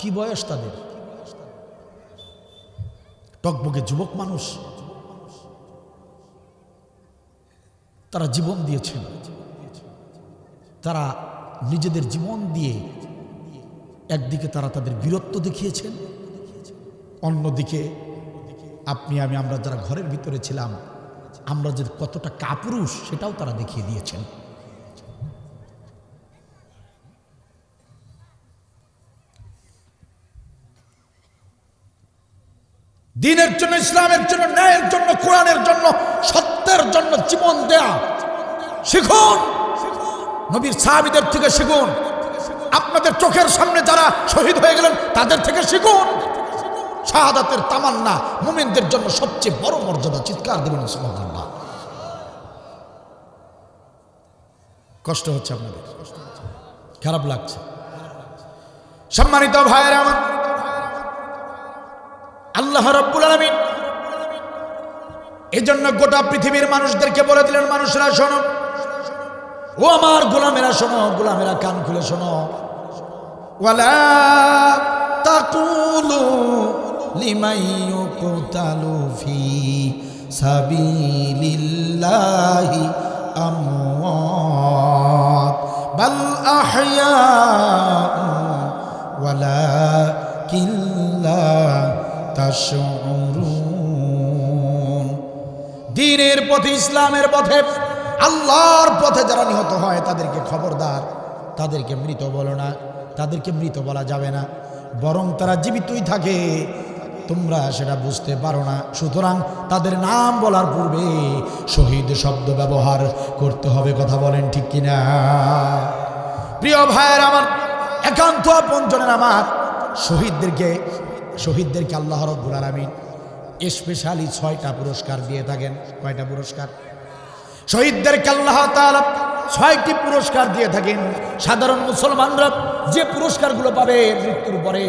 কি বয়স তাদের? টকবকে যুবক মানুষ, তারা জীবন দিয়েছেন, তারা নিজেদের জীবন দিয়ে একদিকে তারা তাদের বীরত্ব দেখিয়েছেন, অন্যদিকে আপনি আমি আমরা যারা ঘরের ভিতরে ছিলাম আমরা যে কতটা কাপুরুষ সেটাও তারা দেখিয়ে দিয়েছেন। দ্বীনের জন্য, ইসলামের জন্য, ন্যায়ের জন্য, কোরআনের জন্য, সত্যের জন্য জীবন দেয়া শিখুন। নবীর সাহাবীদের থেকে শিখুন। আপনাদের চোখের সামনে যারা শহীদ হয়ে গেলেন তাদের থেকে শিখুন। শাহাদাতের তামান্না মুমিনদের জন্য সবচেয়ে বড় মর্যাদা। চিৎকার দিবেন সুবহানাল্লাহ। কষ্ট হচ্ছে আপনাদের, খারাপ লাগছে। সম্মানিত ভাইয়েরা আমার, আল্লাহ রাব্বুল আলামিন এই জন্য গোটা পৃথিবীর মানুষদেরকে বলে দিলেন, মানুষরা শোনো, ও আমার গোলামেরা শোনো, গোলামেরা কান খুলে শোনো। ওয়ালা তাকুলু লিমান ইউকতালু ফি সাবিলিল্লাহি আমওয়াত বাল আহইয়াউ ওয়ালাকিন লা তাশউরুন। দ্বীনের পথে, ইসলামের পথে, আল্লাহর পথে যারা নিহত হয় তাদেরকে খবরদার, তাদেরকে মৃত বলো না, তাদেরকে মৃত বলা যাবে না, বরং তারা জীবিতই থাকে, তোমরা সেটা বুঝতে পারো না। সুতরাং তাদের নাম বলার পূর্বে শহীদ শব্দ ব্যবহার করতে হবে। কথা বলেন ঠিক কিনা? প্রিয় ভাইয়ের আমার, একান্ত আপনজনের আমার, শহীদদেরকে আল্লাহ রাব্বুল আলামিন স্পেশালি 6টা পুরস্কার দিয়ে থাকেন। কয়টা পুরস্কার? শহীদদেরকে আল্লাহ তাআলা 6টি পুরস্কার দিয়ে থাকেন। সাধারণ মুসলমানরা যে পুরস্কারগুলো পাবে মৃত্যুর পরে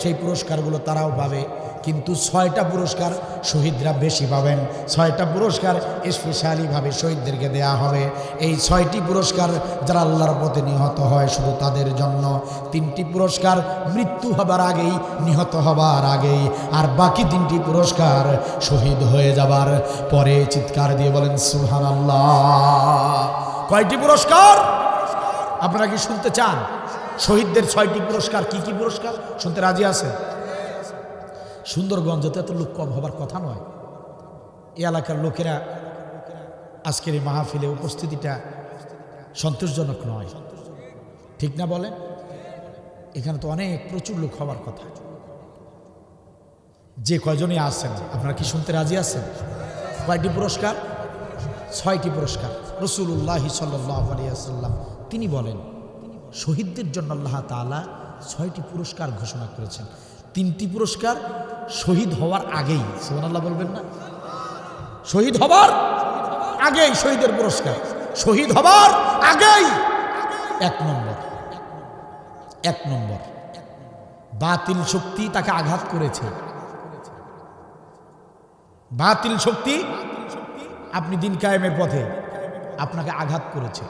সেই পুরস্কারগুলো তারাও পাবে, কিন্তু 6টা পুরস্কার শহীদরা বেশি পাবেন। 6টা পুরস্কার স্পেশালিভাবে শহীদদেরকে দেয়া হবে। এই 6টি পুরস্কার যারা আল্লাহর পথে নিহত হয় শুধু তাদের জন্য। 3টি পুরস্কার মৃত্যু হবার আগেই, নিহত হবার আগেই, আর বাকি 3টি পুরস্কার শহীদ হয়ে যাবার পরে। চিৎকার দিয়ে বলেন সুবহানাল্লাহ। কয়টি পুরস্কার আপনারা কি শুনতে চান? শহীদদের 6টি পুরস্কার। কি কি পুরস্কার শুনতে রাজি আছেন? সুন্দরগঞ্জে এত লোক কম হবার কথা নয়। এই এলাকার লোকেরা আজকের এই মাহফিলে উপস্থিতিটা সন্তোষজনক নয়, ঠিক না বলেন? এখানে তো অনেক প্রচুর লোক হবার কথা। যে কয়জনই আছেন আপনারা কি শুনতে রাজি আছেন? কয়টি পুরস্কার? 6টি পুরস্কার। রাসূলুল্লাহ সাল্লাল্লাহু আলাইহি ওয়াসাল্লাম তিনি বলেন, শহীদদের জন্য আল্লাহ তাআলা 6টি পুরস্কার ঘোষণা করেছেন। 3টি পুরস্কার শহীদ হওয়ার আগেই। সুবহানাল্লাহ বলবেন না? শহীদ হবার আগেই শহীদের পুরস্কার। শহীদ হবার আগেই 1 নম্বর বাতিল শক্তি তাকে আঘাত করেছে। বাতিল শক্তি, আপনি দিন কায়েমের পথে, আপনাকে আঘাত করেছে।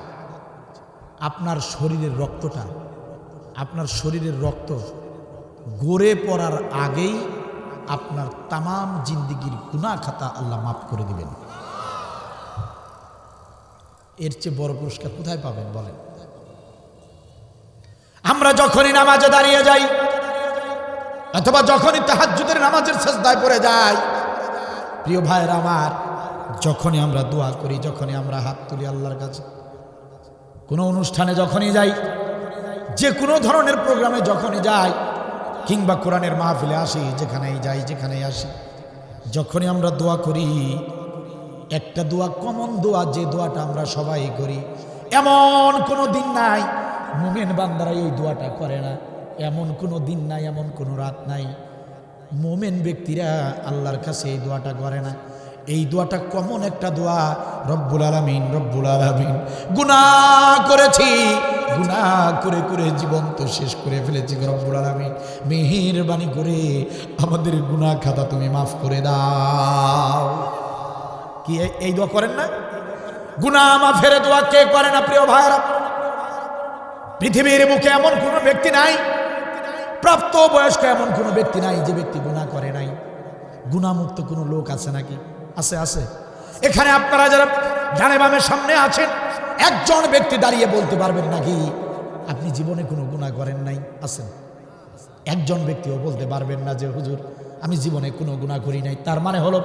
আপনার শরীরের রক্তটা, আপনার শরীরের রক্ত গড়ে পড়ার আগেই আপনার তামাম জিন্দেগির গুনাহ খাতা আল্লাহ মাফ করে দিবেন। এর চেয়ে বড় পুরস্কার কোথায় পাবেন বলেন? আমরা যখনই নামাজে দাঁড়িয়ে যাই অথবা যখনই তাহাজ্জুদের নামাজের সিজদায় পড়ে যাই, প্রিয় ভাইরা আমার, যখনই আমরা দোয়া করি, যখনই আমরা হাত তুলি আল্লাহর কাছে, কোনো অনুষ্ঠানে যখনই যাই, যে কোনো ধরনের প্রোগ্রামে যখনই যাই, কিংবা কোরআনের মাহফিলে আসি, যেখানেই যাই, যেখানেই আসি, যখনই আমরা দোয়া করি, একটা দোয়া, কমন দোয়া, যে দোয়াটা আমরা সবাই করি, এমন কোনো দিন নাই মুমিন বান্দারা এই দোয়াটা করে না। এমন কোনো দিন নাই, এমন কোনো রাত নাই মুমিন ব্যক্তিরা আল্লাহর কাছে এই দোয়াটা করে না। এই দোয়াটা কমন একটা দোয়া। রব্বুল আলামিন, রব্বুল আলামিন, গুনাহ করেছি, গুনাহ করে করে জীবন তো শেষ করে ফেলেছি, রব্বুল আলামিন মেহেরবানি করে আমাদের গুনাহ খাতা তুমি মাফ করে দাও। কি এই দোয়া করেন না? গুনাহ মাফের দোয়া কে করে না প্রিয় ভাইরা? পৃথিবীর বুকে এমন কোনো ব্যক্তি নাই প্রাপ্ত বয়স্ক এমন কোনো ব্যক্তি নাই যে ব্যক্তি গুনাহ করে নাই। গুনাহমুক্ত কোনো লোক আছে নাকি? আছে, আছে। এখানে আপনারা যারা ডানে বামে সামনে আছেন, একজন ব্যক্তি দাঁড়িয়ে বলতে পারবেন নাকি আপনি জীবনে কোনো গুনাহ করেন নাই? আছেন? একজন ব্যক্তিও বলতে পারবেন না যে হুজুর আমি জীবনে কোনো গুনাহ করি নাই। তার মানে হলো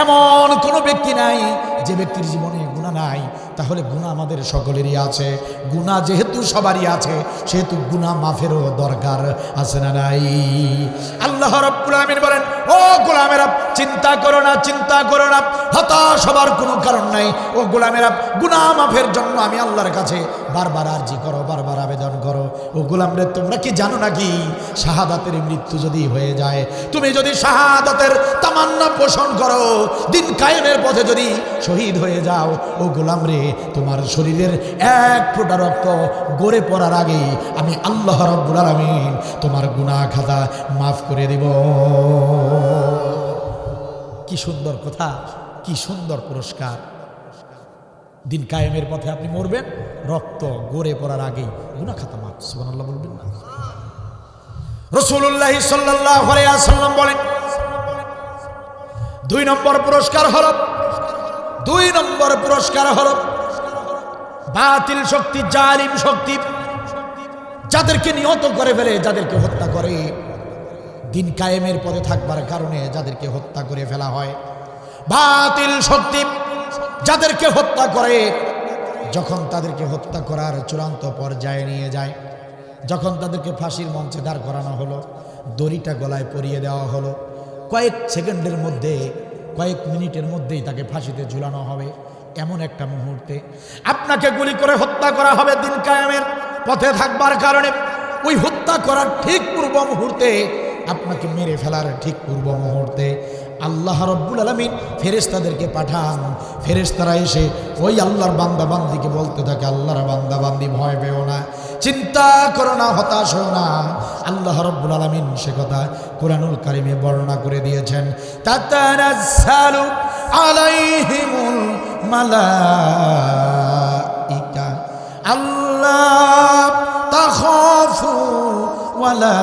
এমন কোনো ব্যক্তি নাই যে ব্যক্তির জীবনে গুনাহ নাই। তাহলে গুনাহ আমাদের সকলেরই আছে। গুনাহ যেহেতু সবারই আছে, সেহেতু গুনাহ মাফেরও দরকার আছে না নাই? আল্লাহ রাব্বুল আলামিন বলেন, ও গোলামেরা চিন্তা করো না, চিন্তা করো না, হতাশ হবার কোনো কারণ নাই। ও গোলামেরা গুনাহ মাফের জন্য আমি আল্লাহর কাছে বারবার আরজি করো, বারবার আবেদন করো। ও গোলামরে তোমরা কি জানো নাকি শাহাদাতের মৃত্যু যদি হয়ে যায়, তুমি যদি শাহাদাতের তামান্না পোষণ করো, দিন কায়েমের পথে যদি শহীদ হয়ে যাও, ও গোলাম রে তোমার শরীরের এক ফোঁটা রক্ত গড়ে পড়ার আগে আমি আল্লাহ রাব্বুল আলামিন তোমার গুনাহ খাতা মাফ করে দেব। কি সুন্দর কথা, কি সুন্দর পুরস্কার। দিন কায়েমের পথে আপনি মরবেন, রক্ত গড়ে পড়ার আগেই গুনাহ খাতা মাফ। সুবহানাল্লাহ বলবেন না? রাসূলুল্লাহ সাল্লাল্লাহু আলাইহি ওয়াসাল্লাম বলেন, 2 নম্বর পুরস্কার হলো, 2 নম্বর পুরস্কার হলো বাতিল শক্তি, জালিম শক্তি যাদেরকে নিহত করে ফেলে, যাদেরকে হত্যা করে, দিন কায়েমের পথে থাকবার কারণে যাদেরকে হত্যা করে ফেলা হয়। বাতিল শক্তি যাদেরকে হত্যা করে, যখন তাদেরকে হত্যা করার চূড়ান্ত পর্যায়ে নিয়ে যায়, যখন তাদেরকে ফাঁসির মঞ্চে দাঁড় করানো হলো, দড়িটা গলায় পরিয়ে দেওয়া হলো, কয়েক সেকেন্ডের মধ্যে, কয়েক মিনিটের মধ্যেই তাকে ফাঁসিতে ঝুলানো হবে, এমন একটা মুহূর্তে আপনাকে গুলি করে হত্যা করা হবে দিন কায়েমের পথে থাকবার কারণে। ওই হত্যা করার ঠিক পূর্ব মুহূর্তে, আপনাকে মেরে ফেলার ঠিক পূর্ব মুহূর্তে আল্লাহ রাব্বুল আলামিন ফেরেশতাদেরকে পাঠান। ফেরেশতারা এসে ওই আল্লাহর বান্দা বান্দিকে বলতে থাকে, আল্লাহর বান্দা বান্দি ভয় পেও না, চিন্তা করো না, হতাশ হও না। আল্লাহ রাব্বুল আলামিন সে কথা কোরআনুল কারীমে বর্ণনা করে দিয়েছেন, তাতানাজ্জালু আলাইহিমুল মালাইকা আল্লা তাখাফু ওয়ালা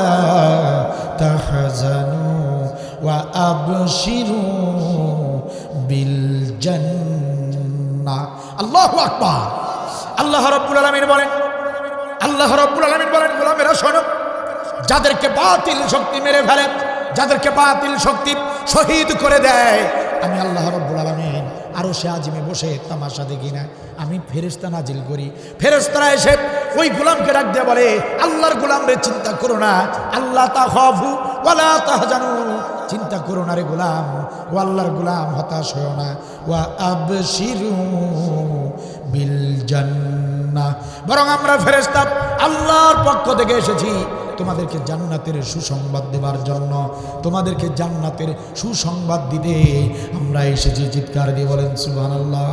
তাহজানু ওয়া আবশিরু বিল জান্নাহ। আল্লাহু আকবার। আল্লাহ রাব্বুল আলামিন বলেন, আল্লাহ রাব্বুল আলামিন বলেন, গোলামেরা শোনো, যাদেরকে বাতিল শক্তি মেরে ফেলে, যাদেরকে বাতিল শক্তি শহীদ করে দেয়, আমি আল্লাহ রাব্বুল আলামিন আরশে আজিমে বসে তামাশা দেখি না, আমি ফেরেশতা নাজিল করি। ফেরেশতারা এসে ওই গোলামকে ডাক দিয়ে বলে, আল্লাহর গোলাম রে চিন্তা করো না, আল্লাহ তাখাফু ওয়ালা তাহজানু, চিন্তা করো না রে গোলাম, ও আল্লাহর গোলাম হতাশ হও না, ওয়া আবশিরু বিল জান্নাহ, বরং আমরা ফেরেশতা আল্লাহর পক্ষ থেকে এসেছি তোমাদেরকে জান্নাতের সুসংবাদ দেবার জন্য, তোমাদেরকে জান্নাতের সুসংবাদ দিতে আমরা এসেছি। চিৎকার দিয়ে বলেন সুবহানাল্লাহ।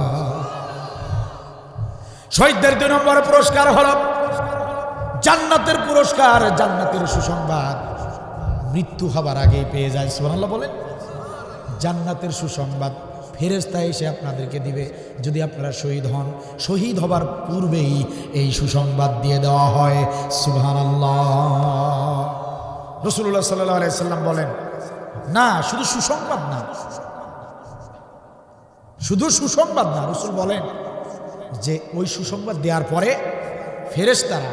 শহীদদের 2 নম্বর পুরস্কার হলো জান্নাতের পুরস্কার, জান্নাতের সুসংবাদ মৃত্যু হবার আগেই পেয়ে যায়। সুবহানাল্লাহ বলেন। জান্নাতের সুসংবাদ ফেরেশতা এসে আপনাদেরকে দিবে যদি আপনারা শহীদ হন। শহীদ হবার পূর্বেই এই সুসংবাদ দিয়ে দেওয়া হয়। সুবহানাল্লাহ। রাসূলুল্লাহ সাল্লাল্লাহু আলাইহি সাল্লাম বলেন, না শুধু সুসংবাদ না, শুধু সুসংবাদ না, রাসূল বলেন যে ওই সুসংবাদ দেওয়ার পরে ফেরেশতারা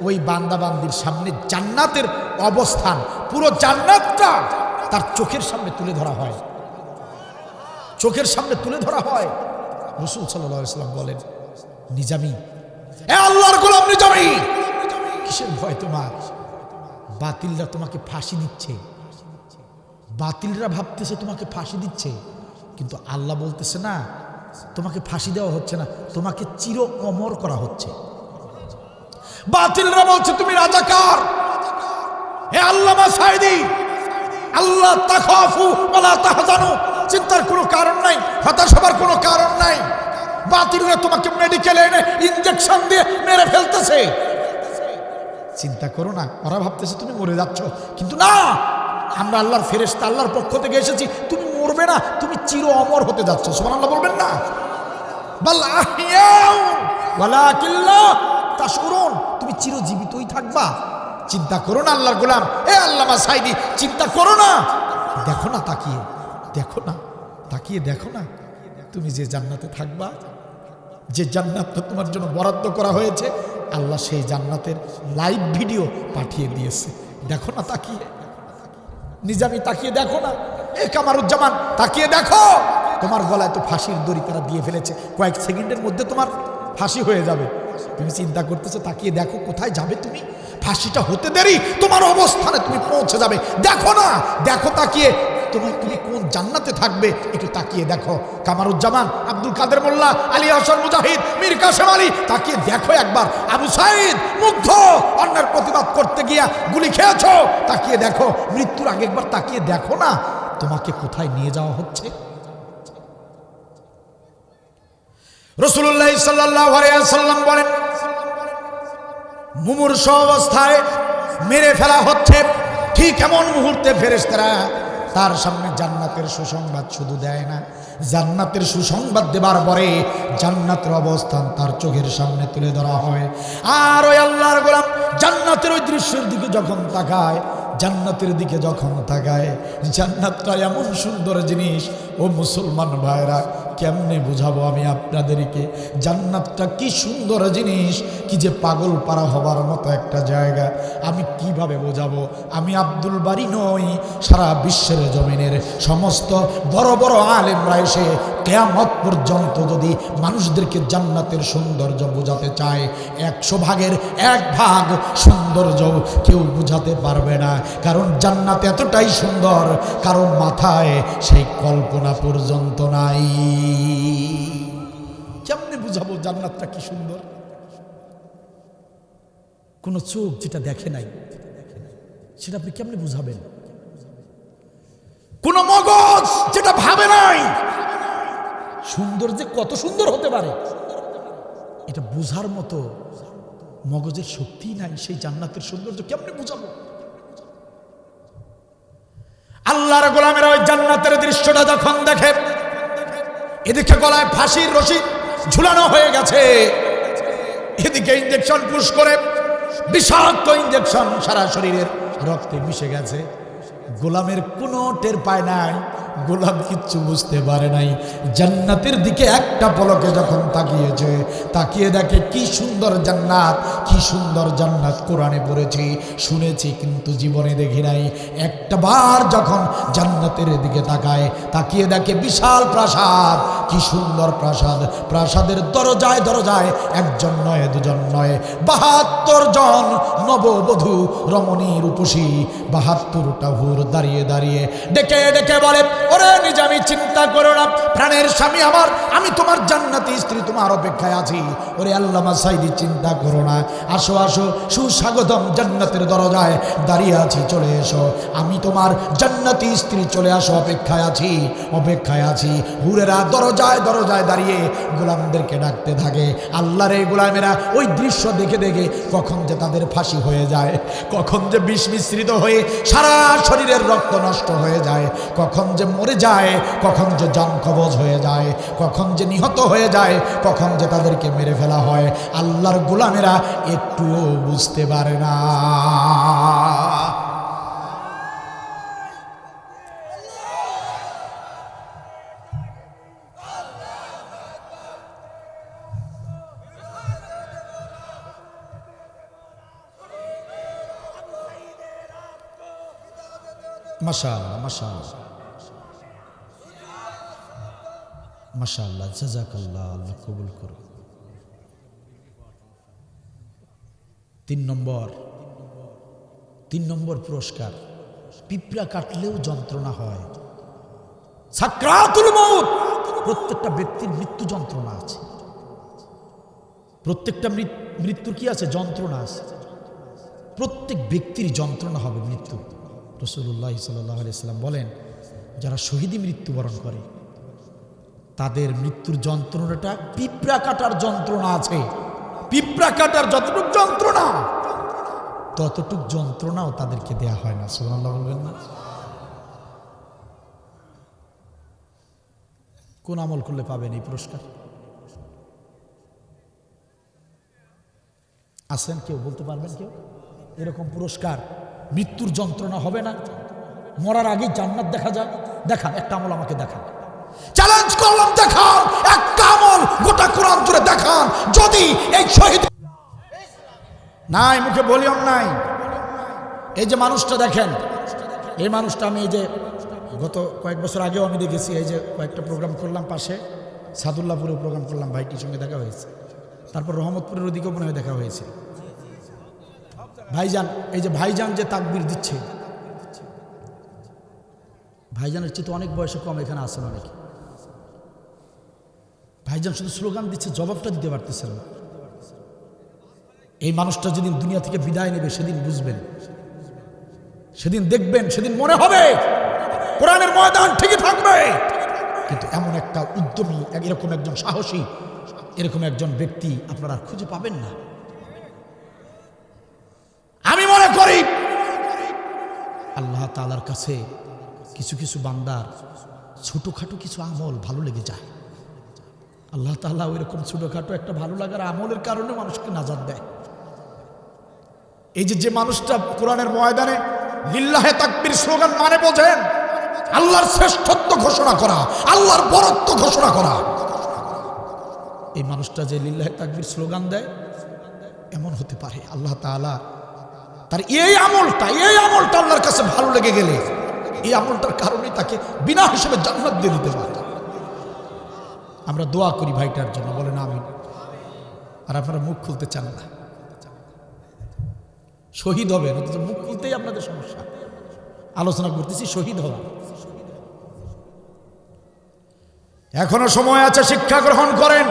ওই বান্দা বান্দির সামনে জান্নাতের অবস্থান, পুরো জান্নাতটা তার চোখের সামনে তুলে ধরা হয়, চোখের সামনে তুলে ধরা হয়। রাসূল সাল্লাল্লাহু আলাইহি সাল্লাম বলেন, নিজামি, এ আল্লাহর গোলাম নিজামি, কিসের ভয় তোমার? বাতিলরা তোমাকে ফাঁসি দিচ্ছে, বাতিলরা ভাবতেছে তোমাকে ফাঁসি দিচ্ছে, কিন্তু আল্লাহ বলতেছে না তোমাকে ফাঁসি দেওয়া হচ্ছে না, তোমাকে চির অমর করা হচ্ছে। বাতিলরা বলছে তুমি রাজাকার, হে আল্লামা সাঈদী, আল্লাহ তাখাফু ওয়ালা তাহজানু, চিন্তার কোনো কারণ নাই, হতাশ হবার কোনো কারণ নাই। বাতিলরা তোমাকে মেডিকেলে এনে ইনজেকশন দিয়ে মেরে ফেলতেছে, চিন্তা করো না, ওরা ভাবতেছে তুমি মরে যাচ্ছ, কিন্তু না, আমরা আল্লাহর ফেরেশতা, আল্লাহর পক্ষ থেকে এসেছি, তুমি মরবে না, তুমি চির অমর হতে যাচ্ছ। সুবহানাল্লাহ বলবেন না? বাল আহইয়াউ ওয়ালাকিন লা তাশউরুন, তুমি চিরজীবিতই থাকবা, চিন্তা করো না আল্লাহর গোলাম, আল্লামা সাঈদী চিন্তা করো না, দেখো না তাকিয়ে, দেখো না তাকিয়ে, দেখো না তুমি যে জান্নাতে থাকবা, যে জান্নাতটা তোমার জন্য বরাদ্দ করা হয়েছে, আল্লাহ সেই জান্নাতের লাইভ ভিডিও পাঠিয়ে দিয়েছে। দেখো না তাকিয়ে, নিজামী তাকিয়ে দেখো না, কামারুজ্জামান তাকিয়ে দেখো, তোমার গলায় তো ফাঁসির দড়ি তারা দিয়ে ফেলেছে, কয়েক সেকেন্ডের মধ্যে তোমার ফাঁসি হয়ে যাবে। তুমি চিন্তা করতেছো, তাকিয়ে দেখো কোথায় যাবে তুমি, ফাঁসিটা হতে দেরি তোমার অবস্থানে তুমি পৌঁছে যাবে। দেখো না, দেখো তাকিয়ে, তুমি কোন জান্নাতে থাকবে একটু তাকিয়ে দেখো। কামারুজ্জামান, আব্দুল কাদের মোল্লা, আলী হাসান মুজাহিদ, মীর কাসেম আলী, তাকিয়ে দেখো একবার। আবু সাঈদ মুগ্ধ, অন্যের প্রতিবাদ করতে গিয়া গুলি খেয়েছো, তাকিয়ে দেখো। মৃত্যুর আগে একবার তাকিয়ে দেখো না তোমাকে কোথায় নিয়ে যাওয়া হচ্ছে। রাসূলুল্লাহ সাল্লাল্লাহু আলাইহি ওয়াসাল্লাম বলেন, মুমূর্ষু অবস্থায় মেরে ফেলা হচ্ছে, ঠিক এমন মুহূর্তে ফেরেশতারা তার সামনে জান্নাতের সুসংবাদ শুধু দেয় না, জান্নাতের সুসংবাদ দেবার পরে জান্নাতের অবস্থান তার চোখের সামনে তুলে ধরা হয়। আর ওই আল্লাহর গোলাম জান্নাতের ওই দৃশ্যের দিকে যখন তাকায়, জান্নাতের দিকে যখন তাকায়, জান্নাতটা এমন সুন্দর জিনিস, ও মুসলমান ভাইরা কেমনে বুঝাবো আমি আপনাদেরকে, জান্নাতটা কি সুন্দর জিনিস, কি যে পাগল পারা হবার মতো একটা জায়গা, আমি কিভাবে বোঝাবো। আমি আব্দুল বারী নই, সারা বিশ্বের জমিনের সমস্ত বড় বড় আলেমরা এসে কিয়ামত পর্যন্ত যদি মানুষদেরকে জান্নাতের সৌন্দর্য বোঝাতে চায়, 100 ভাগের 1 ভাগ সৌন্দর্য কেউ বুঝাতে পারবে না। কারণ জান্নাত এতটাই সুন্দর, কারণ মাথায় সেই কল্পনা পর্যন্ত নাই। কেমনে বুঝাবো জান্নাতটা কি সুন্দর? কোন চোখ যেটা দেখে নাই সেটা আপনি কেমনে বুঝাবেন? কোন মগজ যেটা ভাবে নাই সুন্দর যে কত সুন্দর হতে পারে, এটা বুঝার মতো মগজের শক্তি নাই। সেই জান্নাতের সৌন্দর্য কেমনে বুঝাবো? আল্লাহর গোলামেরা ওই জান্নাতের দৃশ্যটা যখন দেখে, এদিকে গলায় ফাঁসির রশি ঝুলানো হয়ে গেছে, এদিকে ইঞ্জেকশন পুশ করে বিষাক্ত ইঞ্জেকশন সারা শরীরের রক্তে মিশে গেছে। গোলামের কোনো টের পায় নাই, গোলাম কিচ্ছু বুঝতে পারে নাই। জান্নাতের দিকে একটা পলকে যখন তাকিয়েছে, তাকিয়ে দেখে কি সুন্দর জান্নাত, কি সুন্দর জান্নাত। কোরআনে পড়েছি, শুনেছি, কিন্তু জীবনে দেখি নাই। একটা বার যখন জান্নাতের দিকে তাকায়, তাকিয়ে দেখে বিশাল প্রাসাদ, কি সুন্দর প্রাসাদ। প্রাসাদের দরজায় দরজায় একজন নয়, দুজন নয়, 72 জন নববধূ রমণী রূপসী, 72টা হুর দাঁড়িয়ে দাঁড়িয়ে ডেকে ডেকে বলে, ওরে নিজামী চিন্তা করো না, প্রাণের স্বামী আমার, আমি তোমার জান্নাতি স্ত্রী, তোমার অপেক্ষায় আছি। ওরে আল্লামা সাঈদী চিন্তা করো না, আসো আসো, সুস্বাগতম, জান্নাতের দরজায় দাঁড়িয়ে আছি, চলে এসো, আমি তোমার জান্নাতি স্ত্রী, চলে আসো, অপেক্ষায় আছি, অপেক্ষায় আছি। হুরেরা দরজায় দরজায় দাঁড়িয়ে গোলামদেরকে ডাকতে থাকে। আল্লাহর এই গোলামেরা ওই দৃশ্য দেখে দেখে কখন যে তাদের ফাঁসি হয়ে যায়, কখন যে বিষ মিশ্রিত হয়ে সারা শরীরের রক্ত নষ্ট হয়ে যায়, কখন যে মরে যায়, কখন যে জান কবজ হয়ে যায়, কখন যে নিহত হয়ে যায়, কখন যে তাদেরকে মেরে ফেলা হয়, আল্লাহর গোলামেরা একটুও বুঝতে পারে না। মাশাআল্লাহ, মাশাআল্লাহ, মাশাআল্লাহ, জাযাকাল্লাহ, আল্লাহ কবুল করুন। 3 নম্বর পুরস্কার, পিঁপড়া কাটলেও যন্ত্রণা হয়। সাকরাতুল মউত, প্রত্যেকটা ব্যক্তির মৃত্যু যন্ত্রণা আছে, প্রত্যেকটা মৃত্যুর কি আছে? যন্ত্রণা আছে। প্রত্যেক ব্যক্তির যন্ত্রণা হবে মৃত্যু। রাসূলুল্লাহ সাল্লাল্লাহু আলাইহি ওয়াসাল্লাম বলেন, যারা শহীদী মৃত্যুবরণ করে তাদের মৃত্যুর যন্ত্রণাটা পিঁপড়া কাটার যন্ত্রণা আছে। পিঁপড়া কাটার যতটুক যন্ত্রণা, ততটুক যন্ত্রণাও তাদেরকে দেয়া হয় না। সুবহানাল্লাহ বলবেন না? কোন আমল করলে পাবেন এই পুরস্কার? আছেন কেউ? বলতে পারবেন কেউ? এরকম পুরস্কার মৃত্যুর যন্ত্রণা হবে না? মরার আগেই জান্নাত দেখা যায়? দেখান একটা আমল, আমাকে দেখান। চ্যালেঞ্জ করলাম, দেখান একটা আমল গোটা কোরআন জুড়ে দেখান। যদি এই শহীদ নাই, মুখে বলিও নাই। এই যে মানুষটা দেখেন, এই মানুষটা আমি এই যে গত কয়েক বছর আগেও আমি দেখেছি। এই যে কয়েকটা প্রোগ্রাম করলাম পাশে, সাদুল্লাহপুরে প্রোগ্রাম করলাম, ভাইটির সঙ্গে দেখা হয়েছে। তারপর রহমতপুরের ওদিকেও মনে হয় দেখা হয়েছে। ভাইজান, এই যে ভাইজান যে তাকবীর দিচ্ছে, ভাইজানের চেয়ে তো অনেক বয়সে কম এখানে আসেন অনেকে। ভাইজান শুধু স্লোগান দিচ্ছে, জবাবটা দিতে পারতেছেন না। এই মানুষটা যেদিন দুনিয়া থেকে বিদায় নেবে সেদিন বুঝবেন, সেদিন দেখবেন, সেদিন মনে হবে কোরআনের ময়দান ঠিকই থাকবে, কিন্তু এমন একটা উদ্যমী, এরকম একজন সাহসী, এরকম একজন ব্যক্তি আপনারা খুঁজে পাবেন না। আমি মনে করি আল্লাহ তাআলার কাছে কিছু কিছু বান্দার ছোটখাটো কিছু আমল ভালো লেগে যায়। আল্লাহ তাআলা ওইরকম ছোটখাটো একটা ভালো লাগার আমলের কারণে মানুষকে নাজাত দেয়। এই যে মানুষটা কোরআনের ময়দানে লিল্লাহে তাকবীর স্লোগান মানে বোঝেন, আল্লাহর শ্রেষ্ঠত্ব ঘোষণা করা, আল্লাহর বরত্ব ঘোষণা করা। এই মানুষটা যে লিল্লাহে তাকবীর স্লোগান দেয়, এমন হতে পারে আল্লাহ তাআলা তার এই আমলটা আল্লাহর কাছে ভালো লেগে গেলে এই আমলটার কারণে তাকে বিনা হিসেবে জান্নাত দিয়ে দিতে পারে। আমরা দোয়া করি ভাইটার জন্য, বলেন আমিন। আর আপনারা মুখ খুলতে চান না, শহীদ হবে, অথচ মুখ খুলতেই আপনাদের সমস্যা। আলোচনা করতেছি, শহীদ হবে। এখনো সময় আছে, শিক্ষা গ্রহণ করেন।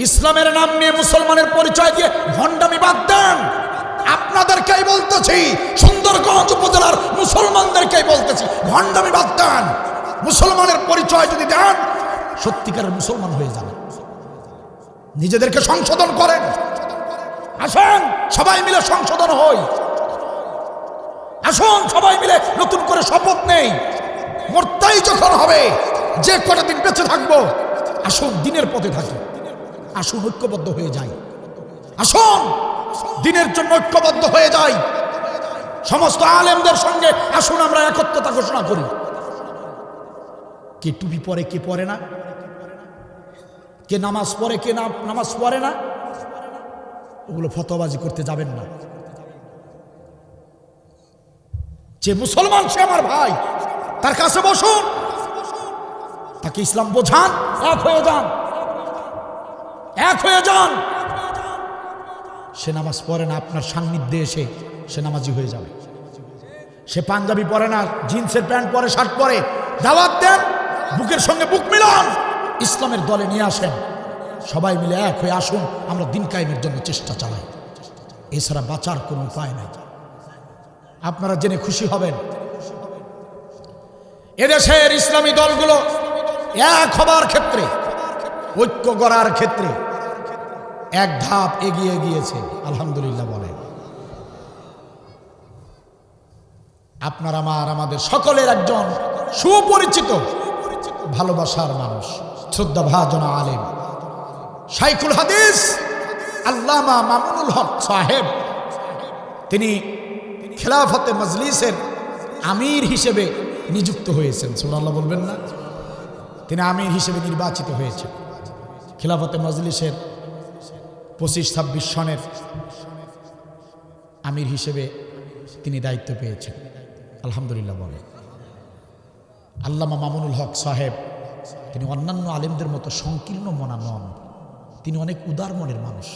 ইসলামের নাম নিয়ে মুসলমানের পরিচয় দিয়ে ভণ্ডামি বাদ দেন। আপনাদেরকেই বলতেছি, সুন্দরগঞ্জ উপজেলার মুসলমানদেরকেই বলতেছি, ভণ্ডামি বাদ দেন। মুসলমানের পরিচয় যদি দেন, সত্যিকারের মুসলমান হয়ে যাবেন। নিজেদেরকে সংশোধন করেন। আসুন সবাই মিলে সংশোধন হই। আসুন সবাই মিলে নতুন করে শপথ নেই। মরতেই যখন হবে, যে কটা দিন বেঁচে থাকবো, আসুন দিনের পথে থাকি। আসুন ঐক্যবদ্ধ হয়ে যাই। আসুন দিনের জন্য ঐক্যবদ্ধ হয়ে যাই। সমস্ত আলেমদের সঙ্গে আসুন আমরা একত্রতা ঘোষণা করি। কে টুপি পরে, কে পরে না, কে নামাজ পড়ে, কে নামাজ পড়ে না, ওগুলো ফতোয়াবাজি করতে যাবেন না। যে মুসলমান সে আমার ভাই, তার কাছে বসুন, তাকে ইসলাম বোঝান, এক হয়ে যান, এক হয়ে যান। সে নামাজ পড়ে না, আপনার সান্নিধ্যে এসে সে নামাজি হয়ে যাবে। সে পাঞ্জাবি পরে না, জিন্সের প্যান্ট পরে, শার্ট পরে, দাওয়াত দেন, বুকের সঙ্গে বুক মিলান, ইসলামের দলে নিয়ে আসেন। সবাই মিলে এক হয়ে আসুন, আমরা দিন কায়েমের জন্য চেষ্টা চালাই। এছাড়া বাঁচার কোনো উপায় নাই। আপনারা জেনে খুশি হবেন, এদেশের ইসলামী দলগুলো এক হবার ক্ষেত্রে, ঐক্য গড়ার ক্ষেত্রে এক ধাপ এগিয়ে গিয়েছে, আলহামদুলিল্লাহ বলেন। আপনার আমাদের সকলের একজন সুপরিচিত ভালোবাসার মানুষ, শ্রদ্ধাভাজন আলেম, শাইখুল হাদিস আল্লামা মামুনুল হক সাহেব, তিনি খেলাফতে মজলিসের আমির হিসেবে নিযুক্ত হয়েছেন। সুবহানাল্লাহ বলবেন না? তিনি আমির হিসেবে নির্বাচিত হয়েছেন। খেলাফতে মজলিসের 25-26 সনের আমির হিসেবে তিনি দায়িত্ব পেয়েছেন, আলহামদুলিল্লাহ বলেন। আল্লামা মামুনুল হক সাহেব, তিনি অন্যান্য আলেমদের মতো সংকীর্ণ মনা নন, তিনি অনেক উদার মনের মানুষ।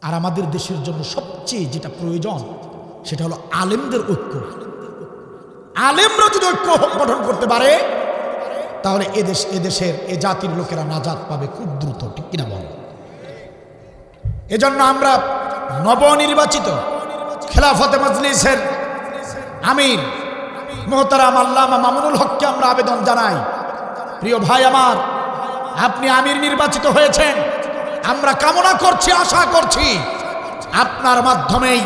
আর আমাদের দেশের জন্য সবচেয়ে যেটা প্রয়োজন সেটা হলো আলেমদের ঐক্য। আলেমরা যদি ঐক্য গঠন করতে পারে, তাহলে এদেশের এ জাতির লোকেরা নাজাত পাবে খুব দ্রুত, ঠিক কিনা বলে? এজন্য আমরা নবনির্বাচিত খেলাফতে মজলিসের আমির মোহতারাম আল্লামা মামুনুল হককে আমরা আবেদন জানাই, প্রিয় ভাই আমার, আপনি আমির নির্বাচিত হয়েছেন। আমরা কামনা করছি, আশা করছি আপনার মাধ্যমেই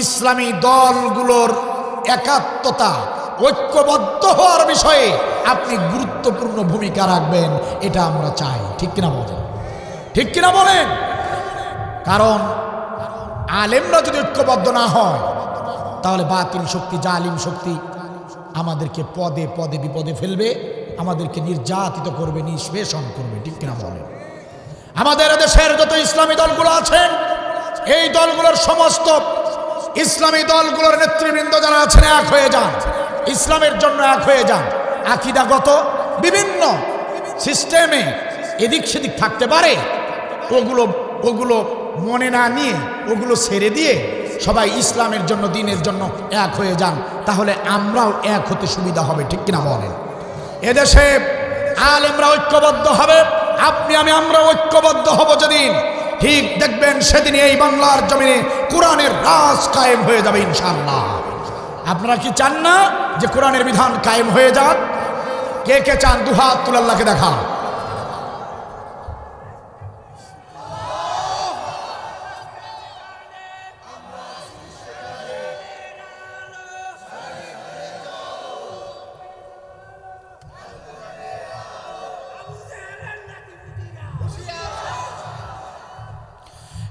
ইসলামী দলগুলোর একাত্মতা, ঐক্যবদ্ধ হওয়ার বিষয়ে আপনি গুরুত্বপূর্ণ ভূমিকা রাখবেন, এটা আমরা চাই, ঠিক কিনা বলেন? ঠিক কিনা বলেন? কারণ আলেমরা যদি ঐক্যবদ্ধ না হয় তাহলে বাতিল শক্তি, জালিম শক্তি আমাদেরকে পদে পদে বিপদে ফেলবে, আমাদেরকে নির্যাতিত করবে, নিষ্পেষণ করবে। ঠিক কিনা বলেন? আমাদের দেশের যত ইসলামী দলগুলো আছেন, এই দলগুলোর সমস্ত ইসলামী দলগুলোর নেতৃবৃন্দ যারা আছেন এক হয়ে যান, ইসলামের জন্য এক হয়ে যান। আকীদাগত বিভিন্ন সিস্টেমে এদিক সেদিক থাকতে পারে, ওগুলো মনে না নিয়ে ওগুলো ছেড়ে দিয়ে সবাই ইসলামের জন্য, দ্বীনের জন্য এক হয়ে যান, তাহলে আমরাও এক হতে সুবিধা হবে। ঠিক কিনা বলেন? এদেশে আলেমরা ঐক্যবদ্ধ হবে, আপনি আমি আমরা ঐক্যবদ্ধ হব যেদিন, ঠিক দেখবেন সেদিন এই বাংলার জমিনে কোরআনের রাজ কায়েম হয়ে যাবে ইনশাআল্লাহ। আপনারা কি চান না যে কোরআনের বিধান কায়েম হয়ে যাক? কে কে চান? দুহাত তুলে আল্লাহকে দেখান।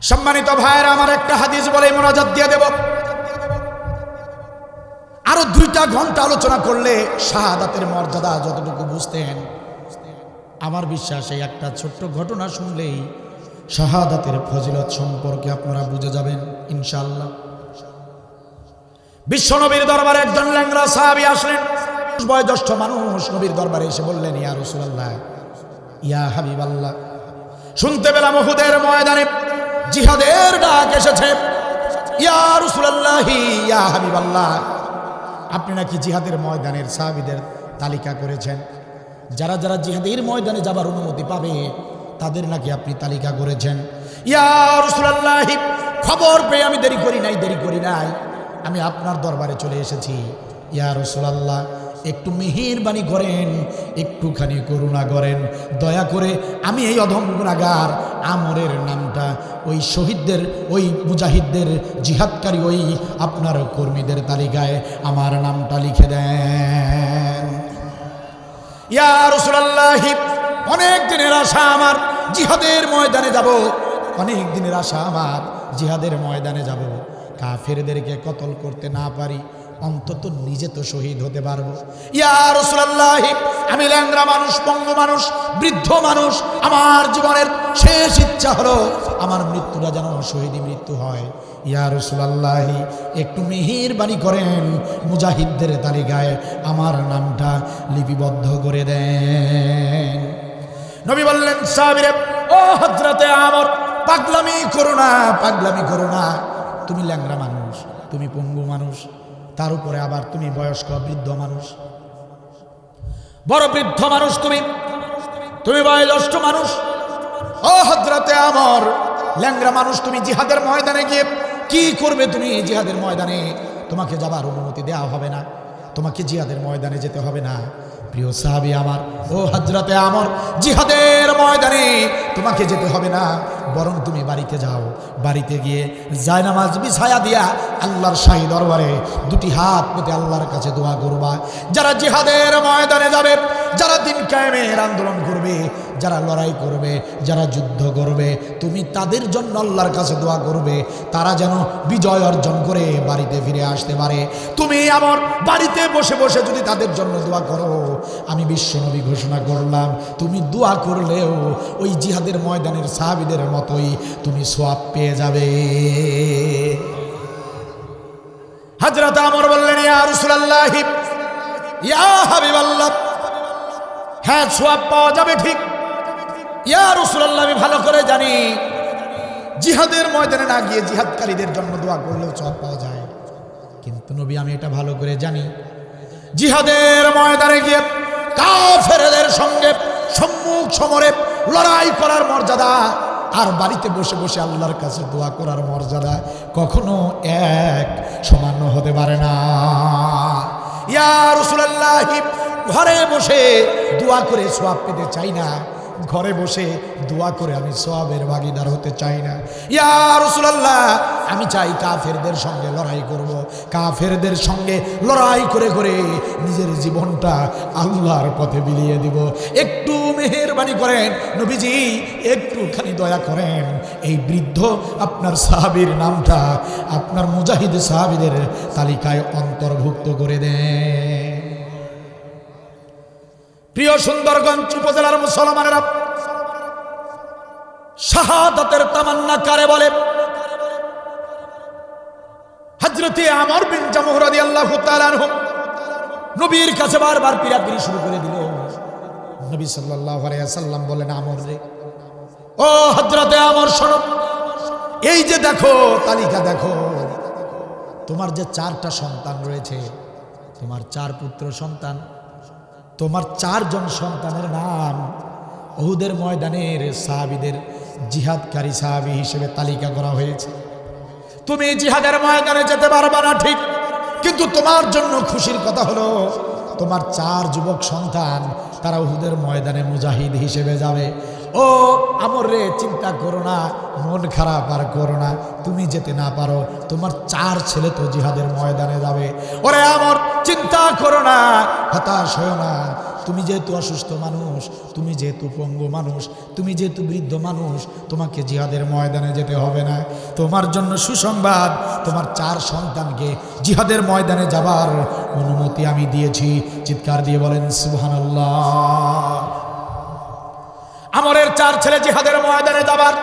সম্মানিত ভাইয়েরা, আমার একটা হাদিস বলে মোনাজাত দিয়ে দেব। আরো 2টা ঘন্টা আলোচনা করলে শাহাদাতের মর্যাদা যতটুকু বুঝতেন, আমার বিশ্বাস এই একটা ছোট্ট ঘটনা শুনলেই শাহাদাতের ফজিলত সম্পর্কে আপনারা বুঝে যাবেন ইনশাআল্লাহ। বিশ্বনবীর দরবারে একজন ল্যাংড়া সাহাবী আসলেন, বয়োজ্যেষ্ঠ মানুষ নবীর দরবারে এসে বললেন, ইয়া রাসূলুল্লাহ, ইয়া হাবিবাল্লাহ, শুনতে পেলাম উহুদের ময়দানে জিহাদের ডাক এসেছে। ইয়া রাসূলুল্লাহ, ইয়া হাবিবাল্লাহ, আপনি নাকি জিহাদের ময়দানের সাহাবীদের তালিকা করেছেন, যারা যারা জিহাদের ময়দানে যাবার অনুমতি পাবে তাদের নাকি আপনি তালিকা করেছেন। ইয়া রাসূলুল্লাহ, খবর পেয়ে আমি দেরি করি নাই, আমি আপনার দরবারে চলে এসেছি। ইয়া রাসূলুল্লাহ, একটু মেহেরবানি করেন, একটুখানি করুণা করেন, দয়া করে আমি এই অধম গুনাহগার আমরের নামটা ওই শহীদদের, ওই মুজাহিদদের, জিহাদকারী ওই আপনার কর্মীদের তালিকায় আমার নামটা লিখে দেন। ইয়া রাসূলুল্লাহ, অনেক দিনের আশা আমার জিহাদের ময়দানে যাব, অনেক দিনের আশা আমার জিহাদের ময়দানে যাব। কাফেরদেরকে কতল করতে না পারি, অন্তত নিজে তো শহীদ হতে পারবো। ইয়া রাসূলুল্লাহ, আমি ল্যাংড়া মানুষ, পঙ্গু মানুষ, বৃদ্ধ মানুষ, আমার জীবনের শেষ ইচ্ছা হলো আমার মৃত্যুটা যেন শহীদি মৃত্যু হয়। ইয়া রাসূলুল্লাহ, একটু মেহেরবানি করেন, মুজাহিদদের তালিকায় আমার নামটা লিপিবদ্ধ করে দেন। নবী বললেন, সাহাবীরা, ও হযরতে আমর, পাগলামি করো না, তুমি ল্যাংড়া মানুষ, তুমি পঙ্গু মানুষ, তার উপরে আবার তুমি বয়স্ক বৃদ্ধ মানুষ, বড় বৃদ্ধ মানুষ, তুমি বয়োজ্যেষ্ঠ মানুষ। ও হযরতে আমর, ল্যাংড়া মানুষ, তুমি জিহাদের ময়দানে গিয়ে কি করবে? তুমি জিহাদের ময়দানে তোমাকে যাবার অনুমতি দেওয়া হবে না, তোমাকে জিহাদের ময়দানে যেতে হবে না। প্রিয় সাহাবী আমার, ও হযরতে আমর, জিহাদের ময়দানে তোমাকে যেতে হবে না, বরং তুমি বাড়িতে যাও, বাড়িতে গিয়ে জায়নামাজ বিছায়া দিয়া আল্লাহর শাহী দরবারে 2টি হাত পেতে আল্লাহর কাছে দোয়া করবা। যারা জিহাদের ময়দানে যাবে, যারা দিন কায়েমের আন্দোলন করবে, যারা লড়াই করবে, যারা যুদ্ধ করবে, তুমি তাদের জন্য আল্লাহর কাছে দোয়া করবে, তারা যেন বিজয় অর্জন করে বাড়িতে ফিরে আসতে পারে। তুমি আমার বাড়িতে বসে বসে যদি তাদের জন্য দোয়া করো, আমি বিশ্বনবী ঘোষণা করলাম, তুমি দোয়া করলেও ওই জিহাদের ময়দানের সাহাবীদের মতোই তুমি সওয়াব পেয়ে যাবে। হযরত আমর বললেন, ইয়া রাসূলুল্লাহ, ইয়া হাবিবাল্লাহ, হ্যাঁ সওয়াব পাওয়া যাবে ঠিক। ইয়া রাসূলুল্লাহ, আমি ভালো করে জানি জিহাদের ময়দানে না গিয়ে জিহাদকারীদের জন্য দোয়া করলেও সওয়াব পাওয়া যায়, কিন্তু নবী আমি এটা ভালো করে জানি, জিহাদের ময়দানে গিয়ে কাফেরদের সঙ্গে সম্মুখ সমরে লড়াই করার মর্যাদা আর বাড়িতে বসে বসে আল্লাহর কাছে দোয়া করার মর্যাদা কখনো এক সমান হতে পারে না। ইয়া রাসূলুল্লাহ, ঘরে বসে দোয়া করে সওয়াব পেতে চাই না, ঘরে বসে দোয়া করে আমি সওয়াবের ভাগীদার হতে চাই না। ইয়া রাসূলুল্লাহ, আমি চাই কাফেরদের সঙ্গে লড়াই করব, কাফেরদের সঙ্গে লড়াই করে করে নিজের জীবনটা আল্লাহর পথে বিলিয়ে দিব। একটু মেহেরবানি করেন নবীজি, একটুখানি দয়া করেন, এই বৃদ্ধ আপনার সাহাবীর নামটা আপনার মুজাহিদ সাহাবীদের তালিকায় অন্তর্ভুক্ত করে দেন। প্রিয় সুন্দরগঞ্জ উপজেলার মুসলমানেরা, শাহাদাতের তামান্না কারে বলে? হযরতে আমর বিন জামুহ রাদিয়াল্লাহু তাআলা আনহু নবীর কাছে বারবার পীড়াপিড়ি শুরু করে দিল। নবী সাল্লাল্লাহু আলাইহি ওয়াসাল্লাম বলেন, আমর রে, ও হযরতে আমর শোনো, এই যে দেখো তালিকা দেখো, তোমার যে 4টা সন্তান রয়েছে, তোমার 4 পুত্র সন্তান, তোমার 4 জন সন্তানের নাম উহুদের ময়দানের সাহাবীদের জিহাদকারী সাহাবী হিসেবে তালিকা করা হয়েছে। তুমি জিহাদের ময়দানে যেতে পারবে না ঠিক, কিন্তু তোমার জন্য খুশির কথা হলো তোমার 4 যুবক সন্তান তারা উহুদের ময়দানে মুজাহিদ হিসেবে যাবে। ও আমর রে, চিন্তা করো না, মন খারাপ আর করো না, তুমি যেতে না পারো, তোমার 4 ছেলে তো জিহাদের ময়দানে যাবে। ওরে আমর, চিন্তা করো না, হতাশ হও না, তুমি যেহেতু অসুস্থ মানুষ, তুমি যেহেতু পঙ্গু মানুষ, তুমি যেহেতু বৃদ্ধ মানুষ, তোমাকে জিহাদের ময়দানে যেতে হবে না। তোমার জন্য সুসংবাদ, তোমার 4 সন্তানকে জিহাদের ময়দানে যাবার অনুমতি আমি দিয়েছি। চিৎকার দিয়ে বলেন সুবহানাল্লাহ। আমরের 4 ছেলে জিহাদের ময়দানে যাবার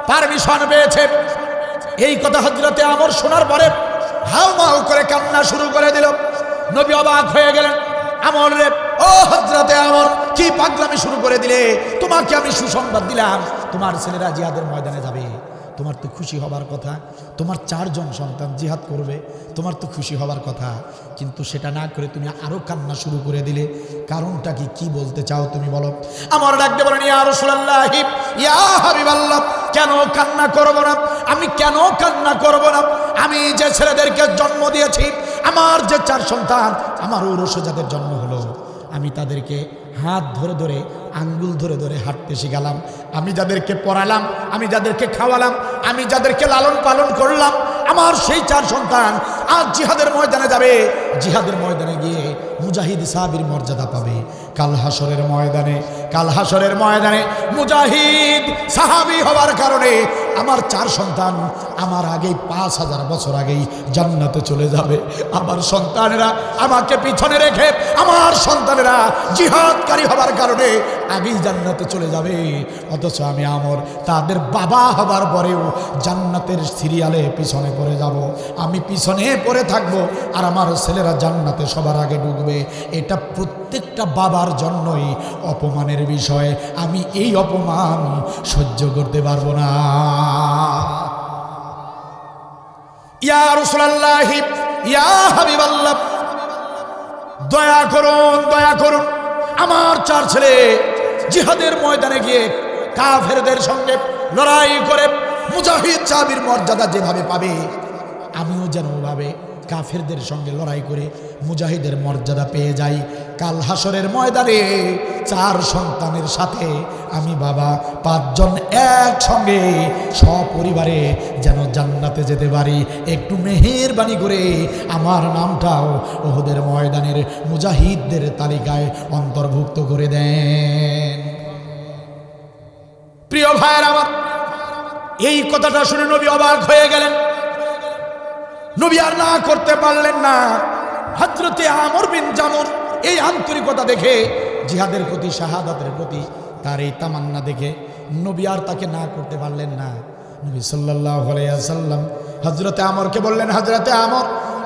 পারমিশন পেয়েছে। এই কথা হযরতে আমর শোনার পরে হাউমাউ করে কান্না শুরু করে দিল। নবী অবাক হয়ে গেলেন। আমর রে, ও হযরতে আমর, কি পাগলামি শুরু করে দিলে? তোমাকে আমি সুসংবাদ দিলাম, তোমার ছেলেরা জিহাদের ময়দানে যাবে। তোমার তো খুশি হবার কথা, তোমার 4 জন সন্তান জিহাদ করবে, তোমার তো খুশি হবার কথা, কিন্তু সেটা না করে তুমি আরো কান্না শুরু করে দিলে। কারণটা কি? কি বলতে চাও তুমি বলো? আমার ডাকতে বলেন, ইয়া রাসূলুল্লাহ, ইয়া হাবিবাল্লাহ, কেন কান্না করব না? আমি কেন কান্না করব না? আমি যে ছেলেদেরকে জন্ম দিয়েছি, আমার যে 4 সন্তান, আমার ঔরসে যাদের জন্ম হলো, আমি তাদেরকে হাত ধরে ধরে, আঙ্গুল ধরে ধরে হাঁটতে শিখালাম, আমি যাদেরকে পড়ালাম, আমি যাদেরকে খাওয়ালাম, আমি যাদেরকে লালন পালন করলাম, আমার সেই 4 সন্তান আজ জিহাদের ময়দানে যাবে। জিহাদের ময়দানে গিয়ে মুজাহিদ সাহাবীর মর্যাদা পাবে। কাল হাসরের ময়দানে মুজাহিদ সাহাবী হওয়ার কারণে আমার 4 সন্তান আমার আগেই 5000 বছর আগেই জান্নাতে চলে যাবে। আমার সন্তানেরা আমাকে পিছনে রেখে, আমার সন্তানেরা জিহাদকারী হবার কারণে আগেই জান্নাতে চলে যাবে। অথচ আমি আমর তাদের বাবা হবার পরেও জান্নাতের সিরিয়ালে পিছনে পড়ে যাব। আমি পিছনে পড়ে থাকব, আর আমার ছেলেরা জান্নাতে সবার আগে ঢুকবে। এটা প্রত্যেকটা বাবার জন্যই অপমানের বিষয়। আমি এই অপমান সহ্য করতে পারবো না। ইয়া রাসূলুল্লাহ, ইয়া হাবিবাল্লাহ, দয়া করুন, দয়া করুন, আমার 4 ছেলে জিহাদের ময়দানে গিয়ে কাফেরদের সঙ্গে লড়াই করে মুজাহিদ সাহাবীর মর্যাদা যেভাবে পাবে, আমিও যেন ওভাবে কাফেরদের সঙ্গে লড়াই করে মুজাহিদের মর্যাদা পেয়ে যাই। কাল হাসরের ময়দানে 4 সন্তানের সাথে আমি বাবা 5 জন একসঙ্গে সপরিবারে যেন জান্নাতে যেতে পারি। একটু মেহেরবানি করে আমার নামটাও উহুদের ময়দানের মুজাহিদদের তালিকায় অন্তর্ভুক্ত করে দেন। প্রিয় ভাইয়ের আমার, এই কথাটা শুনে নবী অবাক হয়ে গেলেন। নবী আর না করতে পারলেন না। হযরতে আমর বিন জামুর এই আন্তরিকতা দেখে, জিহাদের প্রতি, শাহাদাতের প্রতি তার এই তামান্না দেখে নবী আর তাকে না করতে পারলেন না। নবী সাল্লাল্লাহু আলাইহি ওয়াসাল্লাম হযরতে আমরকে বললেন, হযরতে আমর,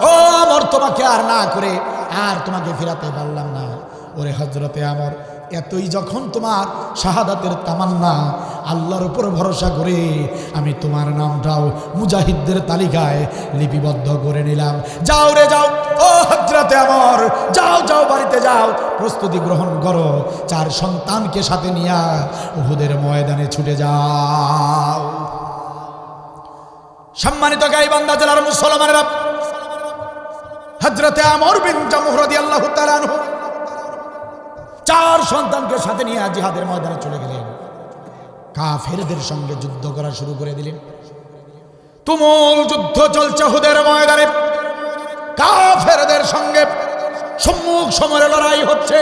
ও আমর, তোমাকে আর না করে আর তোমাকে ফিরাতে পারলাম না। ওরে হযরতে আমর, এতই যখন তোমার শাহাদাতের তামান্না, আল্লাহর উপর ভরসা করে আমি তোমার নামটাও মুজাহিদদের তালিকায় লিপিবদ্ধ করে নিলাম। যাও রে যাও, ও হযরতে আমর, যাও যাও, বাড়িতে যাও, প্রস্তুতি গ্রহণ করো, 4 সন্তানকে সাথে নিয়ে উহুদের ময়দানে ছুটে যাও। সম্মানিত গাইবান্ধা জেলার মুসলমানেরা, হযরতে আমর বিন জামুহ রাদিয়াল্লাহু তাআলা আনহু 4 সন্তানকে সাথে নিয়ে জিহাদের ময়দানে চলে গেলেন। কাফেরদের সঙ্গে যুদ্ধ করা শুরু করে দিলেন। তুমুল যুদ্ধ চলছে উহুদের ময়দানে, কাফেরদের সঙ্গে সম্মুখ সমরে লড়াই হচ্ছে।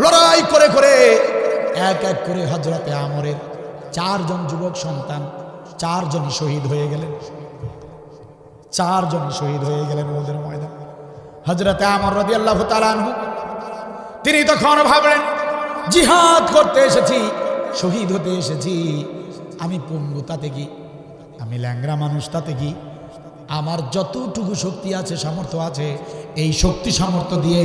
লড়াই করে করে এক এক করে হযরতে আমরের 4 জন যুবক সন্তান 4 জনই শহীদ হয়ে গেলেন। 4 জনই শহীদ হয়ে গেলেন উহুদের ময়দানে। হযরতে আমর রাদিয়াল্লাহু তাআলা আনহু তিনি তখন ভাবলেন, জিহাদ করতে এসেছি, শহীদ হতে এসেছি, আমি পঙ্গু তাতে কি, আমি ল্যাংড়া মানুষ তাতে কি, আমার যতটুকু শক্তি আছে সামর্থ্য আছে এই শক্তি সামর্থ্য দিয়ে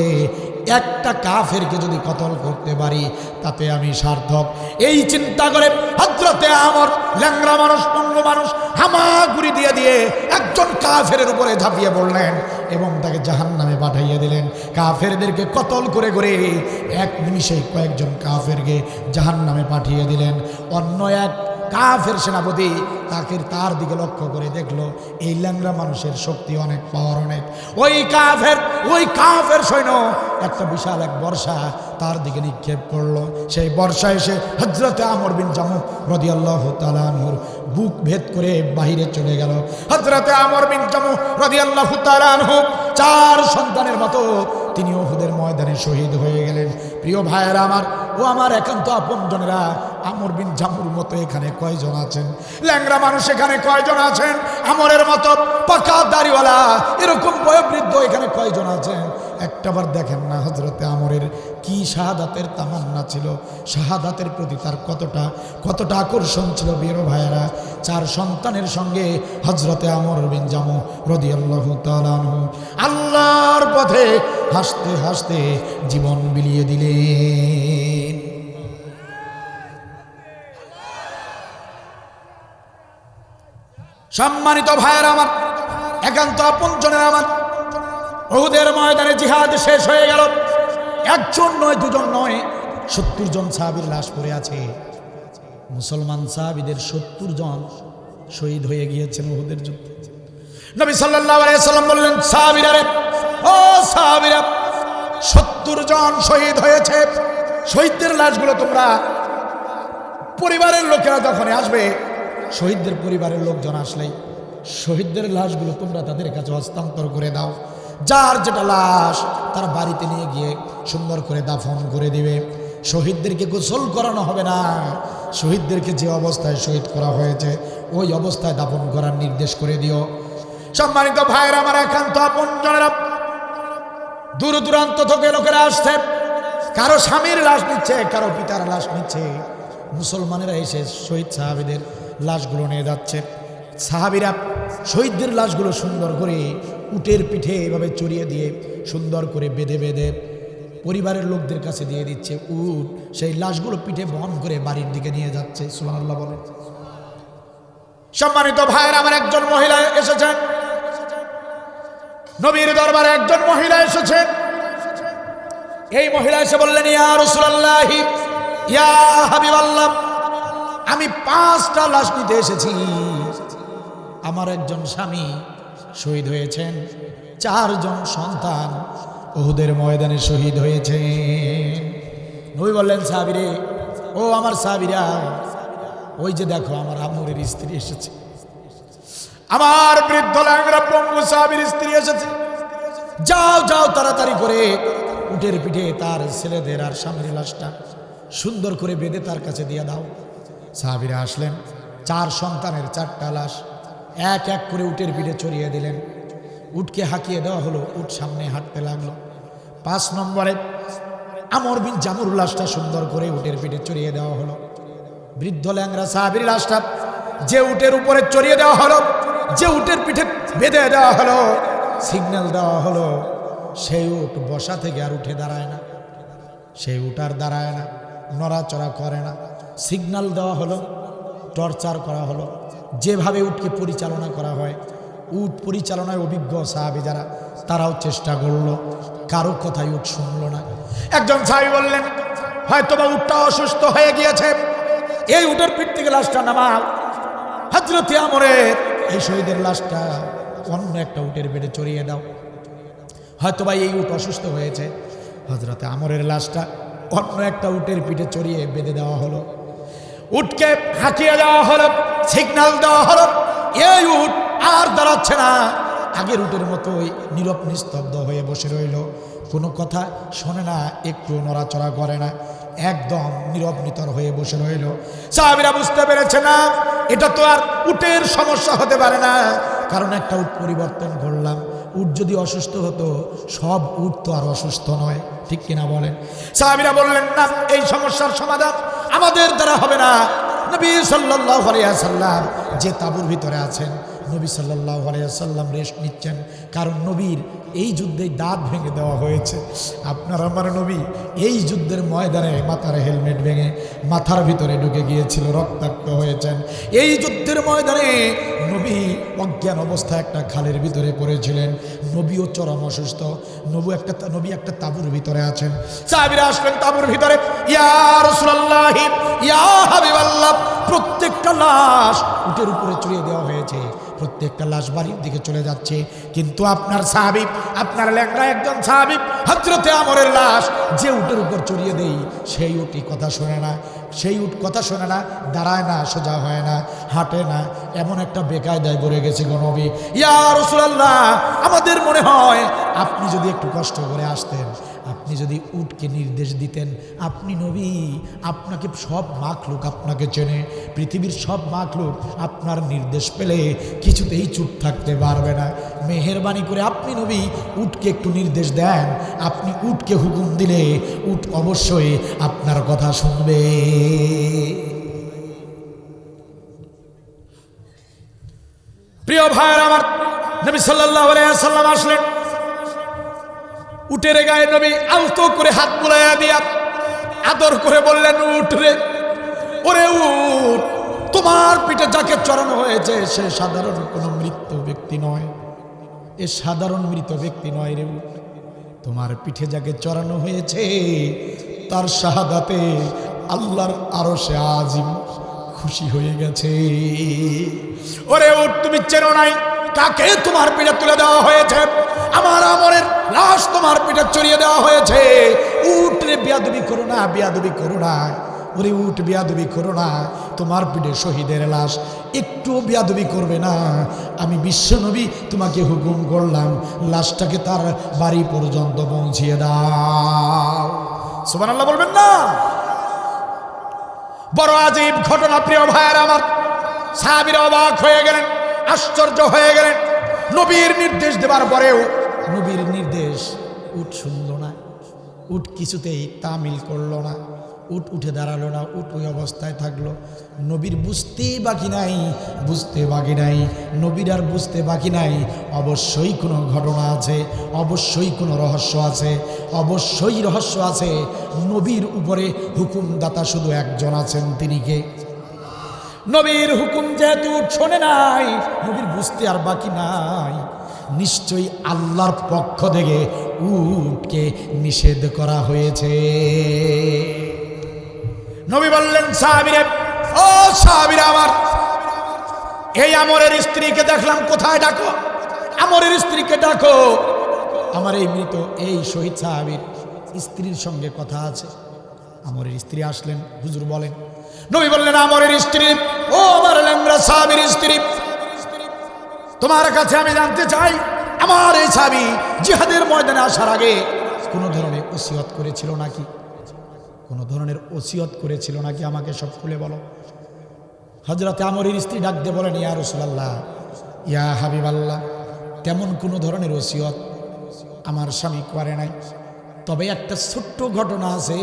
একটা কাফেরকে যদি কতল করতে পারি তাতে আমি সার্থক। এই চিন্তা করে হযরতে আমর ল্যাংড়া মানুষ পঙ্গু মানুষ হামাগুড়ি দিয়ে দিয়ে একজন কাফেরের উপরে ঝাঁপিয়ে পড়লেন এবং তাকে জাহান্নামে পাঠাইয়ে দিলেন। কাফেরদেরকে কতল করে করে এক নিমিষে কয়েকজন কাফেরকে জাহান্নামে পাঠিয়ে দিলেন। অন্য এক কাফের সেনাপতি তার দিকে লক্ষ্য করে দেখলো এই ল্যাংড়া মানুষের শক্তি অনেক, পাওয়ার অনেক। ওই কাফের সৈন্য একটা বিশাল এক বর্ষা তার দিকে নিক্ষেপ করলো। সেই বর্ষা এসে হযরতে আমর বিন জামু রাদিয়াল্লাহু তাআলা আনহুর বুক ভেদ করে বাহিরে চলে গেল। হযরতে আমর বিন জামু রাদিয়াল্লাহু তাআলা আনহু 4 সন্তানের মতো তিনি উহুদের ময়দানে শহীদ হয়ে গেলেন। প্রিয় ভাইয়েরা আমার, ও আমার একান্ত আপনজনেরা, আমর বিন জামুর মতো এখানে কয়জন আছেন? ল্যাংড়া মানুষ এখানে কয়জন আছেন? আমরের মতো পাকা দাড়িওয়ালা এরকম বয়োবৃদ্ধ এখানে কয়জন আছেন? একটাবার দেখেন না হযরতে আমরের কি শাহাদাতের তামান্না ছিল, শাহাদাতের প্রতি তার কতটা আকর্ষণ ছিল। প্রিয় ভাইয়েরা, 4 সন্তানের সঙ্গে হযরতে আমর বিন জামু রাদিয়াল্লাহু তাআলা আনহু আল্লাহর পথে হাসতে হাসতে জীবন বিলিয়ে দিলেন। সম্মানিত ভাইয়েরা আমার, একান্ত আপনজনেরা আমার, উহুদের ময়দানে জিহাদ শেষ হয়ে গেল। 1 জন নয়, 2 জন নয়, 70 জন সাহাবীর লাশ পড়ে আছে। মুসলমান সাহাবীদের 70 জন শহীদ হয়ে গিয়েছেন উহুদের যুদ্ধে। নবী সাল্লাল্লাহু আলাইহি সাল্লাম বললেন, সাহাবীরা রে, ও সাহাবীরা, 70 জন শহীদ হয়েছে। শহীদদের লাশগুলো তোমরা পরিবারের লোকেরা যখন আসবে, শহীদদের পরিবারের লোকজন আসলেই শহীদদের লাশগুলো তোমরা তাদের কাছে হস্তান্তর করে দাও। যার যেটা লাশ তার বাড়িতে নিয়ে গিয়ে সুন্দর করে দাফন করে দিবে। শহীদদেরকে গোসল করানো হবে না, শহীদদেরকে যে অবস্থায় শহীদ করা হয়েছে ওই অবস্থায় দাফন করার নির্দেশ করে দিও। সম্মানিত ভাইয়েরা আমার, একান্ত আপনজনেরা, দূর দূরান্ত থেকে লোকেরা আসছে, কারো স্বামীর লাশ নিচ্ছে, কারো পিতার লাশ নিচ্ছে। মুসলমানেরা এসে শহীদ সাহাবীদের লাশগুলো নিয়ে যাচ্ছে। সাহাবীরা শহীদদের লাশগুলো সুন্দর করে উটের পিঠে এভাবে চড়িয়ে দিয়ে সুন্দর করে বেঁধে বেঁধে পরিবারের লোকদের কাছে দিয়ে দিচ্ছে। উট সেই লাশগুলো পিঠে বহন করে বাড়ির দিকে নিয়ে যাচ্ছে। সুবহানাল্লাহ বলেন। সম্মানিত ভাইয়েরা আমার, একজন মহিলা এসেছেন নবীর দরবারে, একজন মহিলা এসেছেন। এই মহিলা এসে বললেন, ইয়া রাসূলুল্লাহ, ইয়া হাবিবাল্লাহ, আমি 5টা লাশ নিতে এসেছি। আমার একজন স্বামী শহীদ হয়েছেন, 4 জন সন্তান উহুদের ময়দানে শহীদ হয়েছেন। নবী বললেন, সাহাবীরে, ও আমার সাহাবীরা, ওই যে দেখো আমার আমরের স্ত্রী এসেছে, আমার বৃদ্ধ ল্যাংড়া পঙ্গু সাহাবীর স্ত্রী এসেছে। যাও যাও তাড়াতাড়ি করে উটের পিঠে তার ছেলেদের আর স্বামীর লাশটা সুন্দর করে বেঁধে তার কাছে দিয়ে দাও। সাহাবীরা আসলেন, 4 সন্তানের 4টা লাশ এক এক করে উটের পিঠে চড়িয়ে দিলেন। উটকে হাঁকিয়ে দেওয়া হলো, উট সামনে হাঁটতে লাগলো। 5 নম্বরে আমর বিন জামুর লাশটা সুন্দর করে উটের পিঠে চড়িয়ে দেওয়া হলো। বৃদ্ধ ল্যাংড়া সাহাবীর লাশটা যে উটের উপরে চড়িয়ে দেওয়া হলো, যে উটের পিঠে বেঁধে দেওয়া হলো, সিগন্যাল দেওয়া হলো, সেই উট বসা থেকে আর উঠে দাঁড়ায় না, সেই উট আর দাঁড়ায় না, নড়াচড়া করে না। সিগন্যাল দেওয়া হলো, টর্চার করা হলো। যেভাবে উটকে পরিচালনা করা হয়, উট পরিচালনায় অভিজ্ঞ সাহাবী যারা, তারাও চেষ্টা করলো, কারো কথাই উট শুনলো না। একজন সাহাবী বললেন, হয়তো বা উটটা অসুস্থ হয়ে গিয়েছে, এই উটের পিঠ থেকে লাশটা নামাও। হযরতে আমরের এই শহীদের লাশটা অন্য একটা উটের পেটে চড়িয়ে দাও। হয়তো বা এই উট অসুস্থ হয়েছে, হযরতে আমরের লাশটা অন্য একটা উটের পিঠে চড়িয়ে বেঁধে দেওয়া হলো। উটকে হাঁকিয়ে দেওয়া হলো, সিগন্যাল দেওয়া হলো, এই উট আর দাঁড়াচ্ছে না, আগের উটের মতোই নীরব নিস্তব্ধ হয়ে বসে রইল, কোনো কথা শোনে না, একটু নড়াচড়া করে না, একদম নীরব নিতর হয়ে বসে রইল। সাহাবীরা বুঝতে পেরেছে না, এটা তো আর উটের সমস্যা হতে পারে না, কারণ একটা উট পরিবর্তন করলাম, উট যদি অসুস্থ হতো সব উট তো আর অসুস্থ নয়, ঠিক কিনা বলেন? সাহাবীরা বললেন না, এই সমস্যার সমাধান আমাদের দ্বারা হবে না। নবী সাল্লাল্লাহু আলাইহি ওয়াসাল্লাম যে তাঁবুর ভিতরে আছেন, নবী সাল্লাল্লাহু আলাইহি ওয়াসাল্লাম রেস্ট নিচ্ছেন, কারণ নবীর এই যুদ্ধে দাঁত ভেঙে দেওয়া হয়েছে। আপনার আমার নবী এই যুদ্ধের ময়দানে মাথার হেলমেট ভেঙে মাথার ভিতরে ঢুকে গিয়েছিল, রক্তাক্ত হয়েছেন। এই যুদ্ধের ময়দানে নবী অজ্ঞান অবস্থায় একটা খালের ভিতরে পড়েছিলেন, নবীও চরম অসুস্থ, নবী একটা তাঁবুর ভিতরে আছেন। সাহাবীরা আসলেন তাঁবুর ভিতরে, ইয়া রাসূলুল্লাহ, ইয়া হাবিবাল্লাহ, প্রত্যেকটা লাশ উটের উপরে চড়িয়ে দেওয়া হয়েছে, প্রত্যেকটা লাশ বাড়ির দিকে চলে যাচ্ছে, কিন্তু আপনার সাহাবী, আপনার ল্যাংড়া একজন সাহাবী হযরতে আমরের লাশ যে উটের উপর চড়িয়ে দেই, সেই উটই কথা শোনে না, সেই উট কথা শোনে না, দাঁড়ায় না, সোজা হয় না, হাঁটে না, এমন একটা বেকায়দায় পড়ে গেছে গো নবী। ইয়া রাসূলুল্লাহ, আমাদের মনে হয় আপনি যদি একটু কষ্ট করে আসতেন, আপনি যদি উটকে নির্দেশ দিতেন, আপনি নবী, আপনাকে সব মাখলুক আপনাকে চেনে, পৃথিবীর সব মাখলুক আপনার নির্দেশ পেলে কিছুতেই চুপ থাকতে পারবে না, মেহেরবানি করে আপনি নবী উটকে একটু নির্দেশ দেন, আপনি উটকে হুকুম দিলে উট অবশ্যই আপনার কথা শুনবে। প্রিয় ভাইয়ের আমার, নবী সাল্লাল্লাহু আলাইহি ওয়াসাল্লাম আসলেন, উটের গায়ে নবী আলতো করে হাত বুলাইয়া দিয়া আদর করে বললেন, উঠ রে, ওরে উঠ, তোমার পিঠে যাকে চড়ানো হয়েছে সে সাধারণ কোনো মৃত ব্যক্তি নয়, এ সাধারণ মৃত ব্যক্তি নয় রে উঠ, তোমার পিঠে যাকে চড়ানো হয়েছে তার শাহাদাতে আল্লাহর আরশে আজিম খুশি হয়ে গেছে। ওরে উঠ, তুমি চেনো নাই কাকে তোমার পিঠে তুলে দেওয়া হয়েছে, আমার আমরের লাশ তোমার পিঠে চড়িয়ে দেওয়া হয়েছে। উঠ রে, বেয়াদবি করো না, বেয়াদবি করো না, ওরে উঠ, বেয়াদবি করো না, তোমার পিঠে শহীদের লাশ, একটু বেয়াদবি করবে না, আমি বিশ্বনবী তোমাকে হুকুম করলাম লাশটাকে তার বাড়ি পর্যন্ত পৌঁছিয়ে দাও। সুবহানাল্লাহ বলবেন না? বড় আজীব ঘটনা প্রিয় ভাইয়ের আমার, সাহাবীরা অবাক হয়ে গেলেন, আশ্চর্য হয়ে গেলেন। নবীর নির্দেশ দেবার পরেও নবীর নির্দেশ উট শুনল না, উট কিছুতেই তামিল করলো না, উট উঠে দাঁড়ালো না, উট ওই অবস্থায় থাকলো। নবীর বুঝতে বাকি নাই, বুঝতে বাকি নাই, নবীর আর বুঝতে বাকি নাই, অবশ্যই কোনো ঘটনা আছে, অবশ্যই কোনো রহস্য আছে, অবশ্যই রহস্য আছে। নবীর উপরে হুকুমদাতা শুধু একজন আছেন, তিনি কে? নবীর হুকুম যেহেতু শোনে নাই, নবীর বুঝতে আর বাকি নাই, নিশ্চয়ই আল্লাহর পক্ষ থেকে উটকে নিষেধ করা হয়েছে। নবী বললেন, সাহাবীরা, ও সাহাবীরা আমার, এই আমরের স্ত্রীকে দেখলাম, কোথায় ডাকো, আমরের স্ত্রীকে ডাকো। আমার এই মৃত, এই শহীদ সাহাবীর স্ত্রীর সঙ্গে কথা আছে। আমরের স্ত্রী আসলেন, হুজুর বলেন। নবী বললেন, আমরের স্ত্রী, ও আমার ল্যাংড়া সাহাবীর স্ত্রী, তোমার কাছে আমি জানতে চাই, আমার এই সাহাবী জিহাদের ময়দানে আসার আগে কোনো ধরনের ওসিয়ত করেছিল নাকি? কোনো ধরনের ওসিয়ত করেছিল নাকি? আমাকে সব খুলে বলো। হযরতে আমরের স্ত্রী ডাক দিয়ে বলেন, ইয়া রাসূলুল্লাহ, ইয়া হাবিবাল্লাহ, তেমন কোনো ধরনের ওসিয়ত আমার স্বামী করে নাই, তবে একটা ছোট্ট ঘটনা আছে,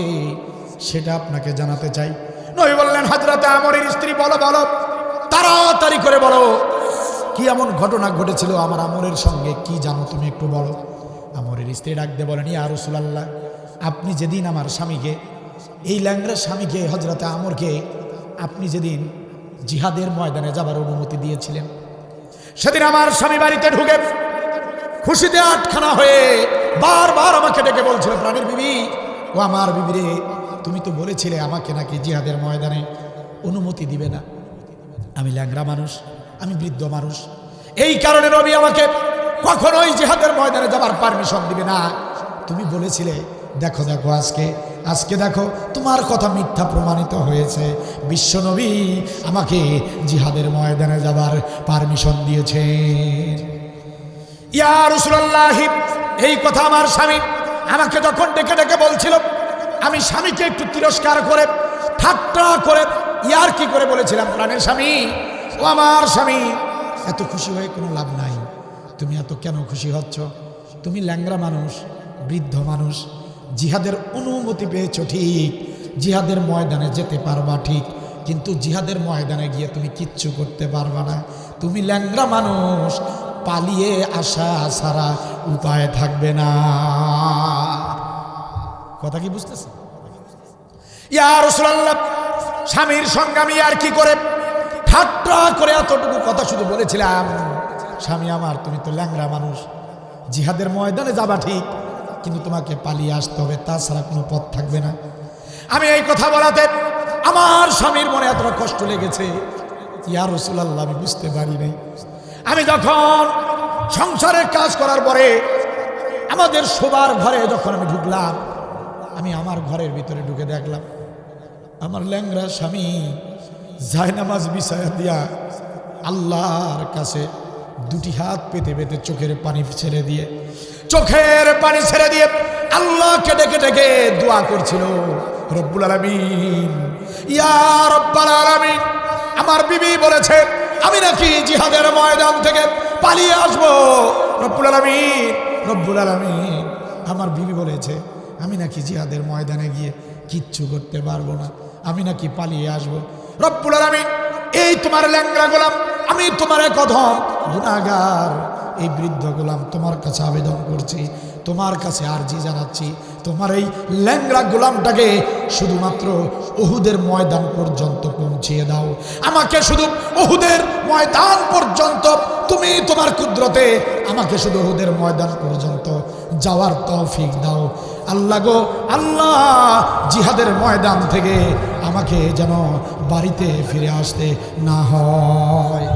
সেটা আপনাকে জানাতে চাই। নবী বললেন, হযরতে আমরের স্ত্রী, বলো বলো, তাড়াতাড়ি করে বলো, কি এমন ঘটনা ঘটেছিল আমার আমরের সঙ্গে, কি জানো তুমি একটু বলো। আমরের স্ত্রী ডাক দিয়ে বলেন, ইয়া রাসূলুল্লাহ, আপনি যেদিন আমার স্বামীকে, এই ল্যাংড়া স্বামীকে, হযরতে আমরকে, আপনি যেদিন জিহাদের ময়দানে যাবার অনুমতি দিয়েছিলেন, সেদিন আমার স্বামী বাড়িতে ঢুকে খুশিতে আটখানা হয়ে বারবার আমাকে ডেকে বলছিল, প্রাণের বিবি, ও আমার বিবি রে, তুমি তো বলেছিলে আমাকে নাকি জিহাদের ময়দানে অনুমতি দিবে না। আমি ল্যাংড়া মানুষ, আমি বৃদ্ধ মানুষ, এই কারণে নবী আমাকে কখনোই জিহাদের ময়দানে যাবার পারমিশন দিবে না। তুমি বলেছিলে, দেখো দেখো আজকে আজকে দেখো তোমার কথা মিথ্যা প্রমাণিত হয়েছে। বিশ্বনবী আমাকে জিহাদের ময়দানে যাবার পারমিশন দিয়েছেন। ইয়া রাসূলুল্লাহ, এই কথা আমার স্বামী আমাকে যখন ডেকে ডেকে বলছিল, আমি স্বামীকে একটু তিরস্কার করে ঠাট্টা করে ইয়ারকি করে বলেছিলাম, প্রাণের স্বামী, ও আমার স্বামী, এত খুশি হয়ে কোনো লাভ নাই। তুমি এত কেন খুশি হচ্ছ? তুমি ল্যাংড়া মানুষ, বৃদ্ধ মানুষ, জিহাদের অনুমতি পেয়েছ ঠিক, জিহাদের ময়দানে যেতে পারবা ঠিক, কিন্তু জিহাদের ময়দানে গিয়ে তুমি কিচ্ছু করতে পারবা না। তুমি ল্যাংড়া মানুষ, পালিয়ে আসা ছাড়া উপায় থাকবে না। কথা কি বুঝতেছে? ইয়া রাসূলুল্লাহ, স্বামীর সঙ্গে আমি আর কি করে ঠাট্টা করে এতটুকু কথা শুধু বলেছিলাম, স্বামী আমার, তুমি তো ল্যাংড়া মানুষ, জিহাদের ময়দানে যাবা ঠিক, কিন্তু তোমাকে পালিয়ে আসতে হবে, তাছাড়া কোনো পথ থাকবে না। আমি এই কথা বলাতে আমার স্বামীর মনে এতটা কষ্ট লেগেছে, ইয়া রাসূলুল্লাহ, আমি বুঝতে পারি নাই। আমি যখন সংসারের কাজ করার পরে আমাদের শোবার ঘরে যখন আমি ঢুকলাম, আমি আমার ঘরের ভিতরে ঢুকে দেখলাম আমার ল্যাংড়া স্বামী জায়নামাজ বিছায়া দিয়া আল্লাহর কাছে দুটি হাত পেতে পেতে চোখের পানি ছেড়ে দিয়ে আল্লাহকে ডেকে ডেকে দোয়া করছিল, রব্বুল আলামিন, ইয়া রব্বাল আলামিন, আমার বিবি বলেছে আমি নাকি জিহাদের ময়দান থেকে পালিয়ে আসবো। রব্বুল আলামিন, আমার বিবি বলেছে আমি নাকি জিহাদের ময়দানে গিয়ে কিচ্ছু করতে পারবো না, আমি নাকি পালিয়ে আসবো। রব্বুল আলামিন, এই তোমার ল্যাংড়া গোলাম, আমি তোমার এক অধম গুনাহগার, এই বৃদ্ধ গোলাম তোমার কাছে আবেদন করছি, তোমার কাছে আরজি জানাচ্ছি, তোমার এই ল্যাংড়া গোলামটাকে শুধুমাত্র উহুদের ময়দান পর্যন্ত পৌঁছিয়ে দাও। আমাকে শুধু উহুদের ময়দান পর্যন্ত, তুমি তোমার কুদরতে আমাকে শুধু উহুদের ময়দান পর্যন্ত যাওয়ার তৌফিক দাও। আল্লাহ গো আল্লাহ, জিহাদের ময়দান থেকে আমাকে যেন বাড়িতে ফিরে আসতে না হয়।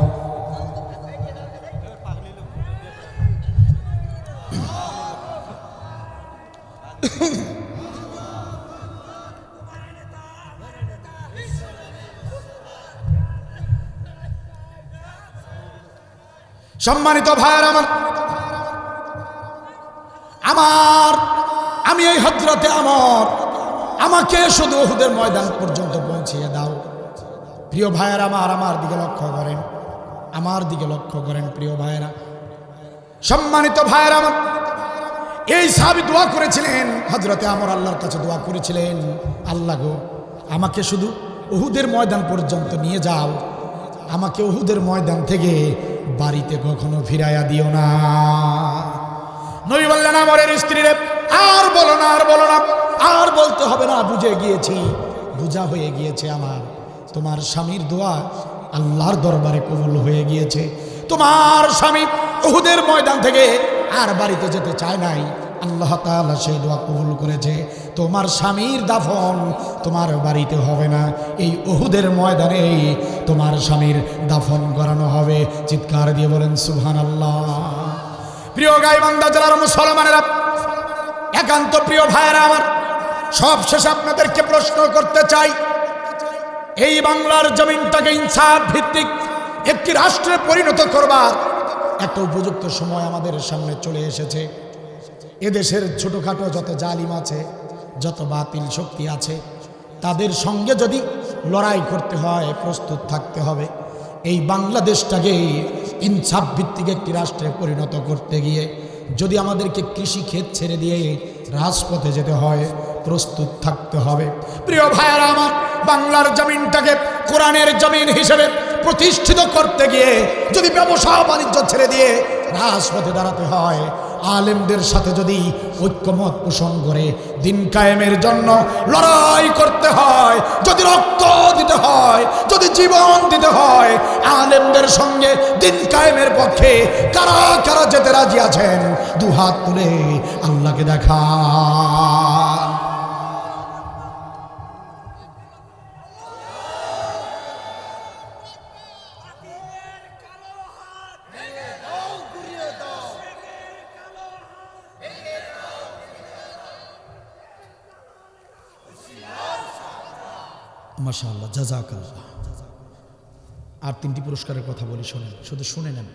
সম্মানিত ভাইয়ের আমার আমি এই হযরতে আমর, আমাকে শুধু উহুদের ময়দান পর্যন্ত পৌঁছিয়ে দাও। প্রিয় ভাইয়েরা আমার দিকে লক্ষ্য করেন, আমার দিকে লক্ষ্য করেন প্রিয় ভাইয়েরা, সম্মানিত ভাইয়েরা আমার, এই সাহাবী দোয়া করেছিলেন, হযরতে আমর আল্লাহর কাছে দোয়া করেছিলেন, আল্লাহ গো আমাকে শুধু উহুদের ময়দান পর্যন্ত নিয়ে যাও, আমাকে উহুদের ময়দান থেকে বাড়িতে কখনো ফিরাইয়া দিও না। নবী বললেন, আমরের স্ত্রীরে আর বলো না, আর বলতে হবে না, বুঝে গিয়েছি, বুঝা হয়ে গিয়েছে আমার, তোমার স্বামীর দোয়া আল্লাহর দরবারে কবুল হয়ে গিয়েছে। তোমার স্বামী উহুদের ময়দান থেকে আর বাড়িতে যেতে চায় নাই, আল্লাহ তাআলা সেই দোয়া কবুল করেছে। তোমার স্বামীর দাফন তোমার বাড়িতে হবে না, এই উহুদের ময়দানে তোমার স্বামীর দাফন করানো হবে। চিৎকার দিয়ে বলেন সুবহানাল্লাহ। প্রিয় গাইবান্ধা জেলার মুসলমানেরা, একান্ত প্রিয় ভাইয়েরা আমার, সব শেষে আপনাদেরকে প্রশ্ন করতে চাই, এই বাংলার জমিনটাকে ইনসাফ ভিত্তিক একটি রাষ্ট্রে পরিণত করবার একটা উপযুক্ত সময় আমাদের সামনে চলে এসেছে। এদেশের ছোটখাটো যত জালিম আছে, যত বাতিল শক্তি আছে, তাদের সঙ্গে যদি লড়াই করতে হয় প্রস্তুত থাকতে হবে। এই বাংলাদেশটাকে ইনসাফ ভিত্তিক একটি রাষ্ট্রে পরিণত করতে গিয়ে যদি আমাদেরকে কৃষি ক্ষেত ছেড়ে দিয়ে রাজপথে যেতে হয়, প্রস্তুত থাকতে হবে। প্রিয় ভাইয়েরা আমার, বাংলার জমিনটাকে কোরআনের জমিন হিসেবে প্রতিষ্ঠিত করতে গিয়ে যদি ব্যবসা বাণিজ্য ছেড়ে দিয়ে রাজপথে দাঁড়াতে হয়, আলেমদের সাথে যদি ঐক্যমত পোষণ করে দিন কায়েমের জন্য লড়াই করতে হয়, যদি রক্ত দিতে হয়, যদি জীবন দিতে হয়, আলেমদের সঙ্গে দিন কায়েমের পক্ষে কারা কারা যেতে রাজি আছেন দুহাত তুলে আল্লাহকে দেখান। মাশাআল্লাহ, জাযাকাল্লাহ। আর 3টি পুরস্কারের কথা বলি, শোনেন, শুধু শুনে নেন।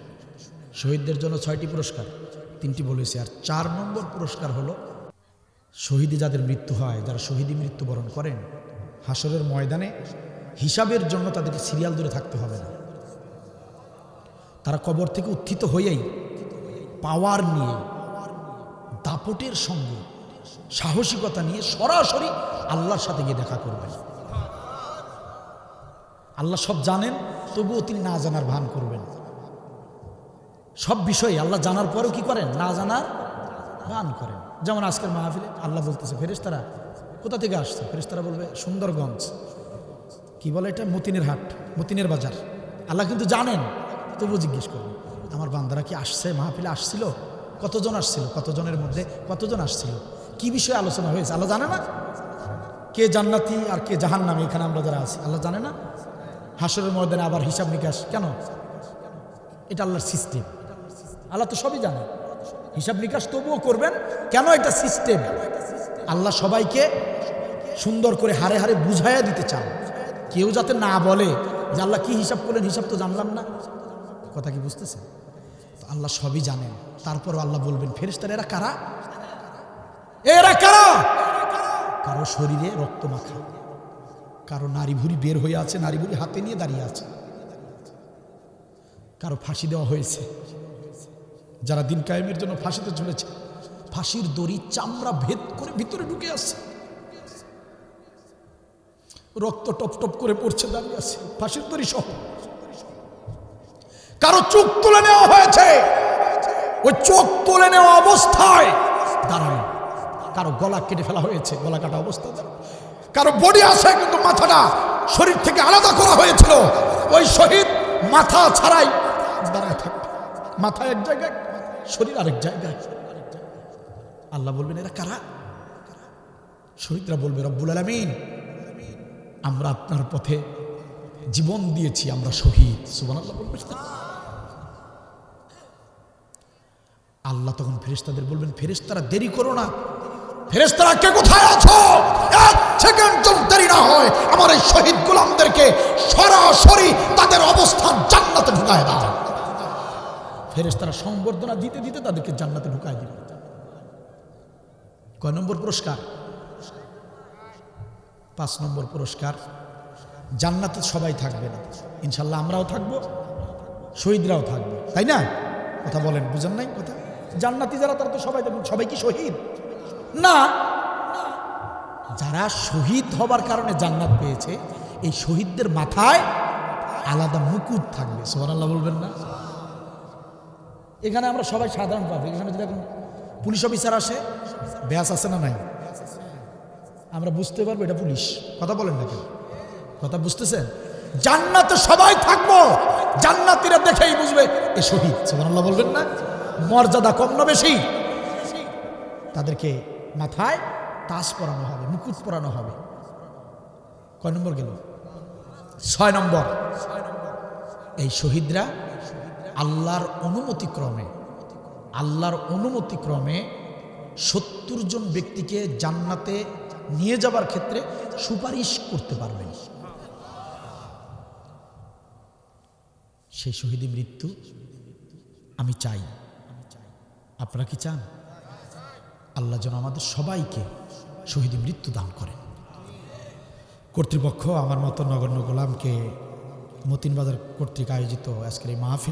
শহীদদের জন্য 6টি পুরস্কার, 3টি বলেছি। আর 4 নম্বর পুরস্কার হলো শহীদে যাদের মৃত্যু হয়, যারা শহীদি মৃত্যুবরণ করেন, হাসরের ময়দানে হিসাবের জন্য তাদেরকে সিরিয়াল ধরে থাকতে হবে না। তারা কবর থেকে উত্থিত হয়েই পাওয়ার নিয়ে, দাপটের সঙ্গে, সাহসিকতা নিয়ে সরাসরি আল্লাহর সাথে গিয়ে দেখা করবেন। আল্লাহ সব জানেন, তবুও তিনি না জানার ভান করবেন। সব বিষয়ে আল্লাহ জানার পরেও কি করেন? না জানার ভান করেন। যেমন আজকের মাহফিলে আল্লাহ বলতেছে, ফেরেশতারা কোথা থেকে আসছে? ফেরেশতারা বলবে সুন্দরগঞ্জ, কি বলে এটা, মতিনের হাট, মতিনের বাজার। আল্লাহ কিন্তু জানেন, তবুও জিজ্ঞেস করবেন, আমার বান্দারা কি আসছে? মাহফিলে আসছিল? কতজন আসছিল? কতজনের মধ্যে কতজন আসছিল? কি বিষয়ে আলোচনা হয়েছে? আল্লাহ জানে না? কে জান্নাতি আর কে জাহান্নামী এখানে আমরা যারা আছি, আল্লাহ জানে না? হাসরের ময়দানে আবার হিসাব নিকাশ কেন? এটা আল্লাহর সিস্টেম। আল্লাহ তো সবই জানে, হিসাব নিকাশ তবুও করবেন কেন? এটা সিস্টেম। আল্লাহ সবাইকে সুন্দর করে হারে হারে বুঝাইয়া দিতে চান, কেউ যাতে না বলে যে আল্লাহ কি হিসাব করলেন, হিসাব তো জানলাম না। কথা কি বুঝতেছে? তো আল্লাহ সবই জানেন, তারপর আল্লাহ বলবেন, ফেরেশতারা এরা কারা? এরা কারা? কারো শরীরে রক্ত মাখা, কারো নারী ভুঁড়ি বের হয়ে আছে, নারী ভুঁড়ি হাতে নিয়ে দাঁড়িয়ে আছে, কারো ফাঁসি দেওয়া হয়েছে, যারা দিন কায়েমের জন্য ফাঁসিতে ঝুলেছে, ফাঁসির দড়ি চামড়া ভেদ করে ভিতরে ঢুকে আসছে, রক্ত টপ টপ করে পড়ছে, দাঁড়িয়ে আছে ফাঁসির দড়ি সহ। কারো চোখ তুলে নেওয়া হয়েছে, ওই চোখ তুলে নেওয়া অবস্থায় দাঁড়ানো। কারো গলা কেটে ফেলা হয়েছে, গলা কাটা অবস্থা। কারো বডি আছে কিন্তু মাথাটা শরীর থেকে আলাদা করা হয়েছিল, ওই শহীদ মাথা ছাড়াই দাঁড়ায় থাকবে, মাথা এক জায়গায়, শরীর আরেক জায়গায়। আল্লাহ বলবেন, এরা কারা? শহীদরা বলবে, রব্বুল আলামিন, আমরা আপনার পথে জীবন দিয়েছি, আমরা শহীদ। সুবহানাল্লাহ বলবেন। আল্লাহ তখন ফেরেশতাদের বলবেন, ফেরেশতারা দেরি করো না, ফেরেশতারা কে কোথায় আছো? 1 সেকেন্ড যদি দেরি না হয়, আমার এই শহীদ গোলামদেরকে সরাসরি তাদের অবস্থান জান্নাতে ঢুকায় দাও। ফেরেশতারা সংবর্ধনা দিতে দিতে তাদেরকে জান্নাতে ঢুকায় দিবে। কয় নম্বর পুরস্কার? 5 নম্বর পুরস্কার। জান্নাতে সবাই থাকবে না, ইনশাল্লাহ আমরাও থাকবো, শহীদরাও থাকবে, তাই না? কথা বলেন, বুঝেন নাই কথা? জান্নাতি যারা তারা তো সবাই থাকবেন। সবাই কি শহীদ না? যারা শহীদ হবার কারণে জান্নাত পেয়েছে, এই শহীদদের মাথায় আলাদা মুকুট থাকবে। সুবহানাল্লাহ বলবেন না? এখানে আমরা সবাই সাধারণ পাবো। এখানে যদি এখন পুলিশ অফিসার আসে, ব্যাস আছে না নাই, আমরা বুঝতে পারবো এটা পুলিশ। কথা বলেন না কেন? কথা বুঝতেছেন? জান্নাতে সবাই থাকবো, জান্নাতীরা দেখেই বুঝবে এ শহীদ। সুবহানাল্লাহ বলবেন না? মর্যাদা কম না বেশি? তাদেরকে মাথায় তাজ পরানো হবে, মুকুট পরানো হবে। কয় নম্বর গেল? 6 নম্বর। এই শহীদরা আল্লাহর অনুমতিক্রমে 70 জন ব্যক্তিকে জান্নাতে নিয়ে যাবার ক্ষেত্রে সুপারিশ করতে পারবেন। সেই শহীদি মৃত্যু আমি চাই, আপনারা কি চান? আল্লাহ যেন আমাদের সবাইকে শহীদি মৃত্যু দান করেন। কর্তৃপক্ষ আমার মতো নগণ্য গোলামকে মতিন বাজার কর্তৃক আয়োজিত আজকের এই মাহফিল